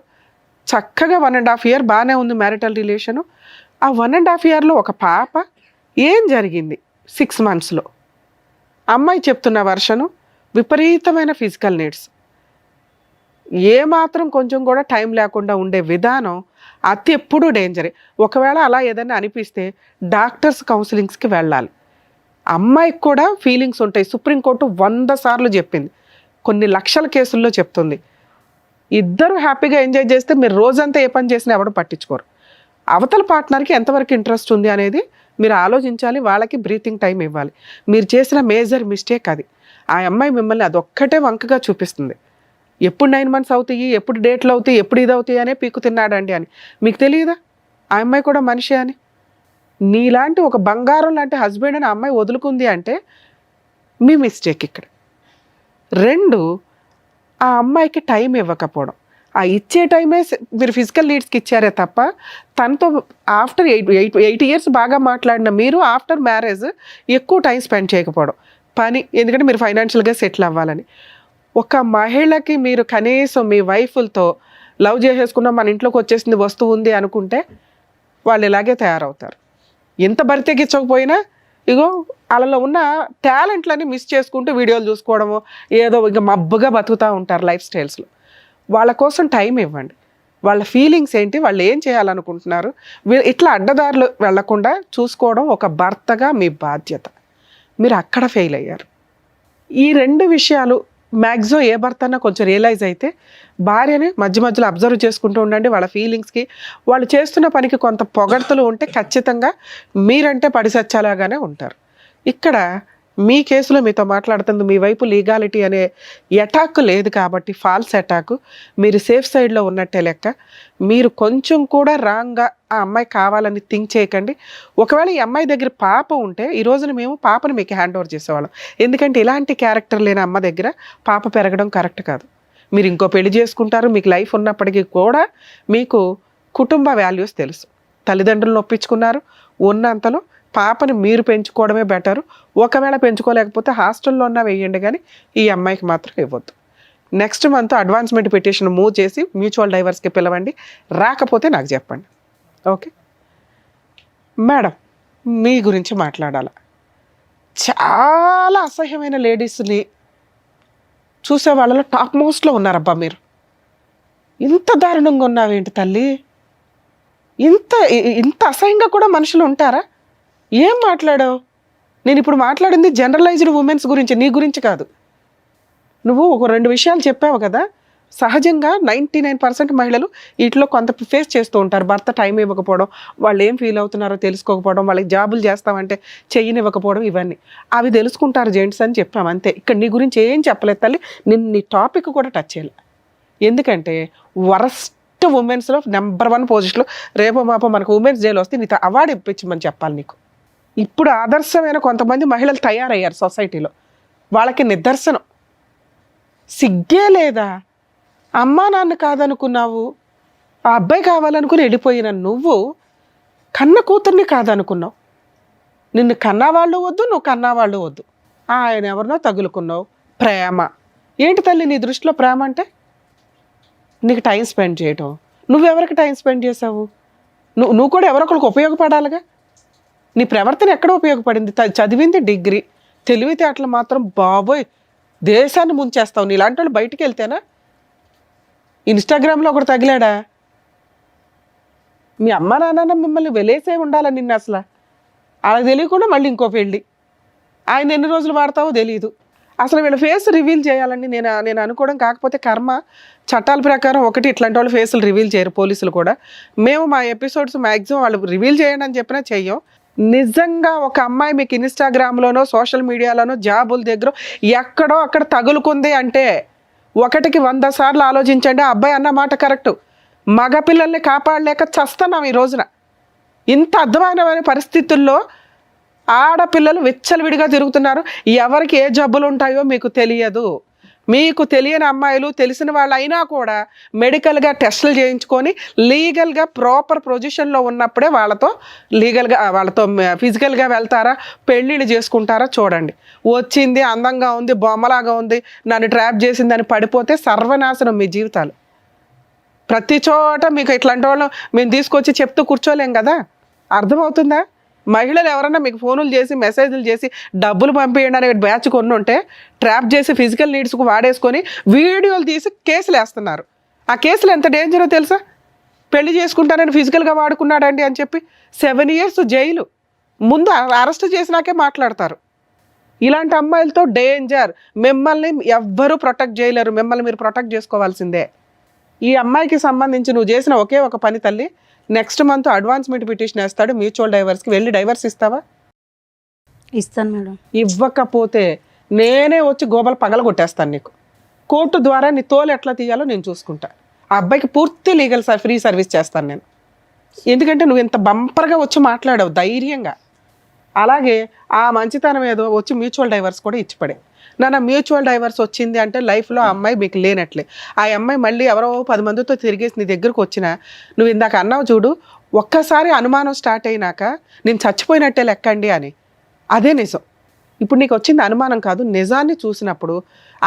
చక్కగా 1.5 year బాగానే ఉంది మ్యారిటల్ రిలేషను. ఆ 1.5 yearలో ఒక పాప. ఏం జరిగింది 6 monthsలో? అమ్మాయి చెప్తున్న వర్షను విపరీతమైన ఫిజికల్ నీడ్స్, ఏమాత్రం కొంచెం కూడా టైం లేకుండా ఉండే విధానం అతి ఎప్పుడూ డేంజరే. ఒకవేళ అలా ఏదైనా అనిపిస్తే డాక్టర్స్ కౌన్సిలింగ్స్కి వెళ్ళాలి. అమ్మాయికి కూడా ఫీలింగ్స్ ఉంటాయి. సుప్రీంకోర్టు 100 సార్లు చెప్పింది, కొన్ని లక్షల కేసుల్లో చెప్తుంది. ఇద్దరు హ్యాపీగా ఎంజాయ్ చేస్తే మీరు రోజంతా ఏ పని చేసినా ఎవరు పట్టించుకోరు. అవతల పార్ట్నర్కి ఎంతవరకు ఇంట్రెస్ట్ ఉంది అనేది మీరు ఆలోచించాలి. వాళ్ళకి బ్రీతింగ్ టైం ఇవ్వాలి. మీరు చేసిన మేజర్ మిస్టేక్ అది. ఆ అమ్మాయి మిమ్మల్ని అదొక్కటే వంకగా చూపిస్తుంది. ఎప్పుడు 9 months అవుతాయి, ఎప్పుడు డేట్లు అవుతాయి, ఎప్పుడు ఇది అవుతాయి అనే పీకు తిన్నాడండి అని. మీకు తెలియదా ఆ అమ్మాయి కూడా మనిషి అని? నీలాంటి ఒక బంగారం లాంటి హస్బెండ్ అని ఆ అమ్మాయి వదులుకుంది అంటే మీ మిస్టేక్ ఇక్కడ. 2, ఆ అమ్మాయికి టైం ఇవ్వకపోవడం. ఆ ఇచ్చే టైమే మీరు ఫిజికల్ నీడ్స్కి ఇచ్చారే తప్ప తనతో ఆఫ్టర్ 8 years బాగా మాట్లాడిన మీరు ఆఫ్టర్ మ్యారేజ్ ఎక్కువ టైం స్పెండ్ చేయకపోవడం. పని, ఎందుకంటే మీరు ఫైనాన్షియల్గా సెటిల్ అవ్వాలని. ఒక మహిళకి మీరు కనీసం మీ వైఫ్లతో లవ్ చేసేసుకున్న మన ఇంట్లోకి వచ్చేసింది వస్తువు ఉంది అనుకుంటే వాళ్ళు ఇలాగే తయారవుతారు. ఎంత బరితెగించకపోయినా ఇగో వాళ్ళలో ఉన్న టాలెంట్లని మిస్ చేసుకుంటూ వీడియోలు చూసుకోవడము, ఏదో ఇంకా మబ్బుగా బతుకుతూ ఉంటారు లైఫ్ స్టైల్స్లో. వాళ్ళ కోసం టైం ఇవ్వండి. వాళ్ళ ఫీలింగ్స్ ఏంటి, వాళ్ళు ఏం చేయాలనుకుంటున్నారు, ఇట్లా అడ్డదారులు వెళ్లకుండా చూసుకోవడం ఒక భర్తగా మీ బాధ్యత. మీరు అక్కడ ఫెయిల్ అయ్యారు. ఈ 2 విషయాలు మ్యాక్సిమం ఏ భర్త అన్నా కొంచెం రియలైజ్ అయితే భార్యని మధ్య మధ్యలో అబ్జర్వ్ చేసుకుంటూ ఉండండి. వాళ్ళ ఫీలింగ్స్కి, వాళ్ళు చేస్తున్న పనికి కొంత పొగడ్తలు ఉంటే ఖచ్చితంగా మీరంటే పడిసచ్చాలాగానే ఉంటారు. ఇక్కడ మీ కేసులో మీతో మాట్లాడుతుంది మీ వైపు లీగాలిటీ అనే అటాక్ లేదు కాబట్టి, ఫాల్స్ అటాక్. మీరు సేఫ్ సైడ్లో ఉన్నట్టే లెక్క. మీరు కొంచెం కూడా రాంగ్గా ఆ అమ్మాయి కావాలని థింక్ చేయకండి. ఒకవేళ ఈ అమ్మాయి దగ్గర పాప ఉంటే ఈ రోజున మేము పాపను మీకు హ్యాండ్ ఓవర్ చేసేవాళ్ళం. ఎందుకంటే ఇలాంటి క్యారెక్టర్ లేని అమ్మ దగ్గర పాప పెరగడం కరెక్ట్ కాదు. మీరు ఇంకో పెళ్లి చేసుకుంటారు, మీకు లైఫ్ ఉన్నప్పటికీ కూడా మీకు కుటుంబ వాల్యూస్ తెలుసు. తల్లిదండ్రులను ఒప్పించుకున్నారు, ఉన్నంతలో పాపని మీరు పెంచుకోవడమే బెటరు. ఒకవేళ పెంచుకోలేకపోతే హాస్టల్లో ఉన్నా వేయండి, కానీ ఈ అమ్మాయికి మాత్రం ఇవ్వద్దు. Next month advancement petition move చేసి మ్యూచువల్ డైవర్స్కి పిలవండి. రాకపోతే నాకు చెప్పండి. ఓకే మేడం, మీ గురించి మాట్లాడాల. చాలా అసహ్యమైన లేడీస్ని చూసే వాళ్ళలో టాప్ మోస్ట్లో ఉన్నారబ్బా మీరు. ఇంత దారుణంగా ఉన్నావేంటి తల్లి? ఇంత అసహ్యంగా కూడా మనుషులు ఉంటారా? ఏం మాట్లాడావు? నేను ఇప్పుడు మాట్లాడింది జనరలైజ్డ్ ఉమెన్స్ గురించి, నీ గురించి కాదు. నువ్వు ఒక 2 విషయాలు చెప్పావు కదా. సహజంగా 99% మహిళలు వీటిలో కొంత ఫేస్ చేస్తూ ఉంటారు. భర్త టైం ఇవ్వకపోవడం, వాళ్ళు ఏం ఫీల్ అవుతున్నారో తెలుసుకోకపోవడం, వాళ్ళకి జాబులు చేస్తామంటే చెయ్యనివ్వకపోవడం, ఇవన్నీ అవి తెలుసుకుంటారు జెంట్స్ అని చెప్పాము అంతే. ఇక్కడ నీ గురించి ఏం చెప్పలేదు తల్లి. నేను నీ టాపిక్ కూడా టచ్ చేయలే. ఎందుకంటే వరస్ట్ ఉమెన్స్లో నెంబర్ 1 పొజిషన్లో రేపో మాపో మనకు ఉమెన్స్ డేలో వస్తే నీతో అవార్డు ఇప్పించమని చెప్పాలి నీకు. ఇప్పుడు ఆదర్శమైన కొంతమంది మహిళలు తయారయ్యారు సొసైటీలో. వాళ్ళకి నిదర్శనం. సిగ్గే లేదా? అమ్మా నాన్న కాదనుకున్నావు, ఆ అబ్బాయి కావాలనుకుని వెళ్ళిపోయిన నువ్వు కన్న కూతుర్ని కాదనుకున్నావు. నిన్ను కన్నవాళ్ళు వద్దు, నువ్వు కన్నవాళ్ళు వద్దు. ఆయన ఎవరినో తగులుకున్నావు. ప్రేమ ఏంటి తల్లి నీ దృష్టిలో? ప్రేమ అంటే నీకు టైం స్పెండ్ చేయటం. నువ్వెవరికి టైం స్పెండ్ చేసావు? నువ్వు కూడా ఎవరొకరికి ఉపయోగపడాలిగా. నీ ప్రవర్తన ఎక్కడ ఉపయోగపడింది? చదివింది డిగ్రీ, తెలివితేటలు మాత్రం బాబోయ్ దేశాన్ని ముంచేస్తావు. నీలాంటి వాళ్ళు బయటికి వెళ్తేనా? ఇన్స్టాగ్రామ్లో ఒకటి తగిలాడా? మీ అమ్మ నాన్న మిమ్మల్ని వెలేసే ఉండాలి నిన్ను. అసలు అలా తెలియకుండా మళ్ళీ ఇంకో పెళ్ళి. ఆయన ఎన్ని రోజులు వాడతావో తెలియదు. అసలు వీళ్ళ ఫేస్ రివీల్ చేయాలని నేను అనుకోవడం. కాకపోతే కర్మ చట్టాల ప్రకారం ఒకటి ఇట్లాంటి వాళ్ళు ఫేసులు రివీల్ చేయరు, పోలీసులు కూడా. మేము మా ఎపిసోడ్స్ మ్యాక్సిమం వాళ్ళు రివీల్ చేయండి అని చెప్పినా చెయ్యం. నిజంగా ఒక అమ్మాయి మీకు ఇన్స్టాగ్రామ్లోనో సోషల్ మీడియాలోనో జాబుల దగ్గర ఎక్కడో అక్కడ తగులుకుంది అంటే 1కి 100 సార్లు ఆలోచించండి. ఆ అబ్బాయి అన్న మాట కరెక్టు. మగపిల్లల్ని కాపాడలేక చస్తున్నాం ఈ రోజున. ఇంత అధ్వానమైన పరిస్థితుల్లో ఆడపిల్లలు విచ్చలవిడిగా తిరుగుతున్నారు. ఎవరికి ఏ జబ్బులు ఉంటాయో మీకు తెలియదు. మీకు తెలియని అమ్మాయిలు తెలిసిన వాళ్ళు అయినా కూడా మెడికల్గా టెస్టులు చేయించుకొని లీగల్గా ప్రాపర్ పొజిషన్లో ఉన్నప్పుడే వాళ్ళతో ఫిజికల్గా వెళ్తారా, పెళ్ళిళ్ళు చేసుకుంటారా చూడండి. వచ్చింది అందంగా ఉంది, బొమ్మలాగా ఉంది, నన్ను ట్రాప్ చేసిందని పడిపోతే సర్వనాశనం మీ జీవితాలు. ప్రతి చోట మీకు ఇట్లాంటి వాళ్ళు మేము తీసుకొచ్చి చెప్తూ కూర్చోలేం కదా. అర్థమవుతుందా? మహిళలు ఎవరన్నా మీకు ఫోనులు చేసి మెసేజ్లు చేసి డబ్బులు పంపించండి అనే బ్యాచ్ కొన్ని ఉంటే ట్రాప్ చేసి ఫిజికల్ నీడ్స్కు వాడేసుకొని వీడియోలు తీసి కేసులు వేస్తున్నారు. ఆ కేసులు ఎంత డేంజరో తెలుసా? పెళ్లి చేసుకుంటానని ఫిజికల్గా వాడుకున్నాడండి అని చెప్పి 7 years జైలు. ముందు అరెస్ట్ చేసినాకే మాట్లాడతారు. ఇలాంటి అమ్మాయిలతో డేంజర్. మిమ్మల్ని ఎవ్వరూ ప్రొటెక్ట్ చేయలేరు. మిమ్మల్ని మీరు ప్రొటెక్ట్ చేసుకోవాల్సిందే. ఈ అమ్మాయికి సంబంధించి నువ్వు చేసిన ఒకే ఒక పని తల్లి, నెక్స్ట్ మంత్ అడ్వాన్స్మెంట్ పిటిషన్ వేస్తాడు మ్యూచువల్ డైవర్స్కి. వెళ్ళి డైవర్స్ ఇస్తావా? ఇస్తాను మేడం. ఇవ్వకపోతే నేనే వచ్చి గోబలు పగలగొట్టేస్తాను నీకు. కోర్టు ద్వారా నీ తోలు ఎట్లా తీయాలో నేను చూసుకుంటా. ఆ అబ్బాయికి పూర్తి లీగల్ ఫ్రీ సర్వీస్ చేస్తాను నేను. ఎందుకంటే నువ్వు ఇంత బంపర్గా వచ్చి మాట్లాడావు ధైర్యంగా. అలాగే ఆ మంచితనం ఏదో వచ్చి మ్యూచువల్ డైవర్స్ కూడా ఇచ్చిపడే. నాన్న మ్యూచువల్ డైవర్స్ వచ్చింది అంటే లైఫ్లో ఆ అమ్మాయి మీకు లేనట్లే. ఆ అమ్మాయి మళ్ళీ ఎవరో 10 మందితో తిరిగేసి నీ దగ్గరకు వచ్చినా, నువ్వు ఇందాక అన్నావు చూడు, ఒక్కసారి అనుమానం స్టార్ట్ అయినాక నేను చచ్చిపోయినట్టే లెక్కండి అని. అదే నిజం. ఇప్పుడు నీకు వచ్చింది అనుమానం కాదు, నిజాన్ని చూసినప్పుడు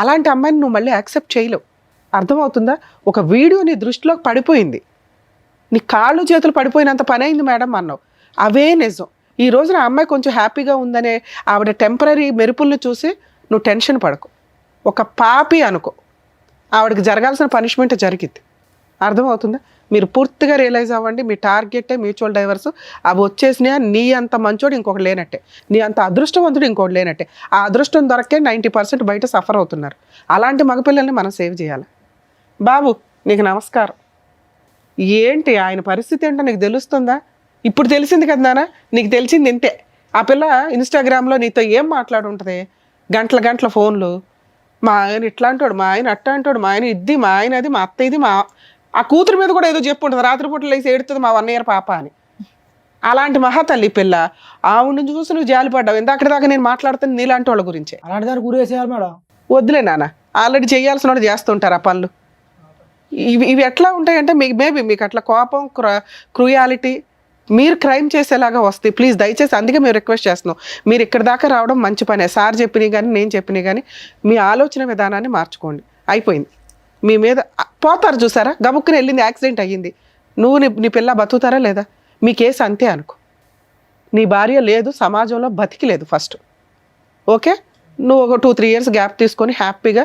అలాంటి అమ్మాయిని నువ్వు మళ్ళీ యాక్సెప్ట్ చేయలేవు. అర్థమవుతుందా? ఒక వీడియో నీ దృష్టిలోకి పడిపోయింది, నీ కాళ్ళు చేతులు పడిపోయినంత పని అయింది మేడం అన్నావు. అవే నిజం. ఈ రోజున ఆ అమ్మాయి కొంచెం హ్యాపీగా ఉందనే ఆవిడ టెంపరీ మెరుపుల్ని చూసి నువ్వు టెన్షన్ పడకు. ఒక పాపి అనుకో, ఆవిడకి జరగాల్సిన పనిష్మెంట్ జరిగింది. అర్థమవుతుందా? మీరు పూర్తిగా రియలైజ్ అవ్వండి. మీ టార్గెటే మ్యూచువల్ డైవర్స్. అవి వచ్చేసినా నీ అంత మంచోడు ఇంకొకటి లేనట్టే, నీ అంత అదృష్టవంతుడు ఇంకొకటి లేనట్టే. ఆ అదృష్టం దొరకే 90% బయట సఫర్ అవుతున్నారు. అలాంటి మగపిల్లల్ని మనం సేవ్ చేయాలి. బాబు నీకు నమస్కారం. ఏంటి ఆయన పరిస్థితి ఏంటో నీకు తెలుస్తుందా? ఇప్పుడు తెలిసింది కదా నాన్న, నీకు తెలిసింది ఇంతే. ఆ పిల్ల ఇన్స్టాగ్రామ్లో నీతో ఏం మాట్లాడుంటుంది? గంటల ఫోన్లు. మా ఆయన ఇట్లా అంటాడు, మా ఆయన అట్లా అంటాడు, మా ఆయన ఇది, మా ఆయన అది, మా అత్త ఇది, మా ఆ కూతురు మీద కూడా ఏదో చెప్పు ఉంటుంది. రాత్రిపూట లేసి ఏడుతుంది మా 1 year పాప అని. అలాంటి మహాతల్లి పిల్ల. ఆవిడ చూసి నువ్వు జాలిపడ్డావు. ఇందాక దాకా నేను మాట్లాడుతుంది నీలాంటి వాళ్ళ గురించే. అలాంటి దాన్ని గురి వేసేయాలి మేడం. వద్దులే నాన్న, ఆల్రెడీ చేయాల్సిన వాళ్ళు చేస్తుంటారు ఆ పనులు. ఇవి ఎట్లా ఉంటాయంటే మేబీ మీకు అట్లా కోపం, క్రూయాలిటీ మీరు క్రైమ్ చేసేలాగా వస్తాయి. ప్లీజ్ దయచేసి అందుకే మేము రిక్వెస్ట్ చేస్తున్నాం. మీరు ఇక్కడ దాకా రావడం మంచి పనే. సార్ చెప్పినవి కానీ నేను చెప్పినవి కానీ మీ ఆలోచన విధానాన్ని మార్చుకోండి. అయిపోయింది. మీ మీద పోతారు చూసారా, గబుక్కుని వెళ్ళింది, యాక్సిడెంట్ అయ్యింది. నువ్వు నీ పిల్ల బతుకుతారా లేదా? మీ కేసు అంతే అనుకో. నీ భార్య లేదు, సమాజంలో బతికి లేదు ఫస్ట్. ఓకే, నువ్వు ఒక 2-3 years గ్యాప్ తీసుకొని హ్యాపీగా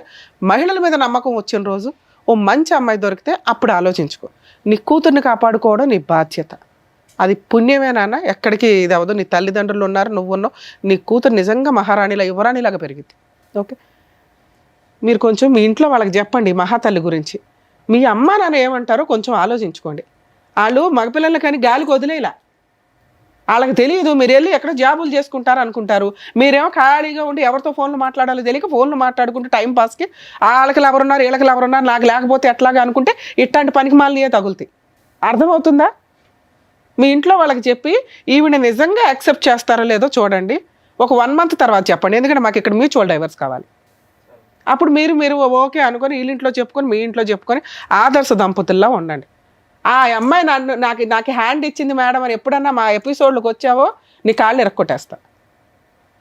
మహిళల మీద నమ్మకం వచ్చిన రోజు ఓ మంచి అమ్మాయి దొరికితే అప్పుడు ఆలోచించుకో. నీ కూతుర్ని కాపాడుకోవడం నీ బాధ్యత. అది పుణ్యమే నాన్న. ఎక్కడికి ఇది అవ్వదు. నీ తల్లిదండ్రులు ఉన్నారు, నువ్వు ఉన్నావు. నీ కూతురు నిజంగా మహారాణిలా, యువరాణిలాగా పెరిగింది. ఓకే, మీరు కొంచెం మీ ఇంట్లో వాళ్ళకి చెప్పండి మహాతల్లి గురించి. మీ అమ్మ నాన్న ఏమంటారో కొంచెం ఆలోచించుకోండి. వాళ్ళు మగపిల్లలు కానీ గాలికి వదిలేలా. వాళ్ళకి తెలియదు. మీరు వెళ్ళి ఎక్కడ జాబులు చేసుకుంటారు అనుకుంటారు. మీరేమో ఖాళీగా ఉండి ఎవరితో ఫోన్లు మాట్లాడాలో తెలియక ఫోన్లు మాట్లాడుకుంటే టైం పాస్కి వాళ్ళకి ఎవరున్నారు, వీళ్ళకి ఎవరున్నారు, నాకు లేకపోతే ఎట్లాగా అనుకుంటే ఇట్లాంటి పనికి మాలినయే తగులుతాయి. అర్థమవుతుందా? మీ ఇంట్లో వాళ్ళకి చెప్పి ఈవిడ నిజంగా యాక్సెప్ట్ చేస్తారో లేదో చూడండి. ఒక 1 month తర్వాత చెప్పండి. ఎందుకంటే మాకు ఇక్కడ మ్యూచువల్ డైవర్స్ కావాలి. అప్పుడు మీరు ఓకే అనుకొని వీళ్ళింట్లో చెప్పుకొని మీ ఇంట్లో చెప్పుకొని ఆదర్శ దంపతుల్లా ఉండండి. ఆ అమ్మాయి నాకు హ్యాండ్ ఇచ్చింది మేడం అని ఎప్పుడన్నా మా ఎపిసోడ్లోకి వచ్చావో నీ కాళ్ళు ఇరక్కొట్టేస్తా.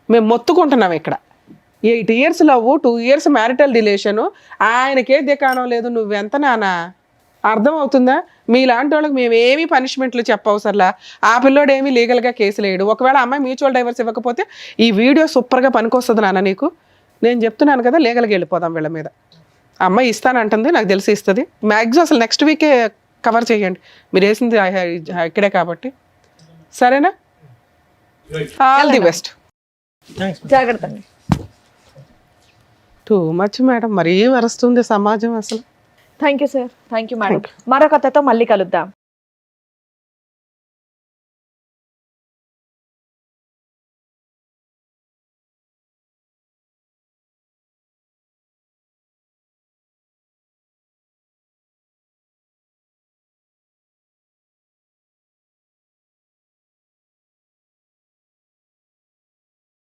మేము మొత్తుకుంటున్నాం ఇక్కడ. 8 years love, 2 years marital relation. ఆయనకే దికాణం లేదు. నువ్వెంత నానా? అర్థమవుతుందా? మీలాంటి వాళ్ళకి మేమేమీ పనిష్మెంట్లు చెప్పవసరలా. ఆ పిల్లోడు ఏమీ లీగల్గా కేసులు వేయడు. ఒకవేళ అమ్మాయి మ్యూచువల్ డైవర్స్ ఇవ్వకపోతే ఈ వీడియో సూపర్గా పనికొస్తుంది నాన్న నీకు. నేను చెప్తున్నాను కదా, లీగల్గా వెళ్ళిపోదాం వీళ్ళ మీద. అమ్మాయి ఇస్తానంటుంది, నాకు తెలిసి ఇస్తుంది. మ్యాక్సిమం అసలు నెక్స్ట్ వీకే కవర్ చేయండి, మీరు వేసింది ఇక్కడే కాబట్టి. సరేనా? All the best. జాగ్రత్త అండి. టూ మచ్ మేడం, మరీ వరస్తుంది సమాజం అసలు. Thank you sir. Thank you madam. మరొక కథతో మళ్ళీ కలుద్దాం.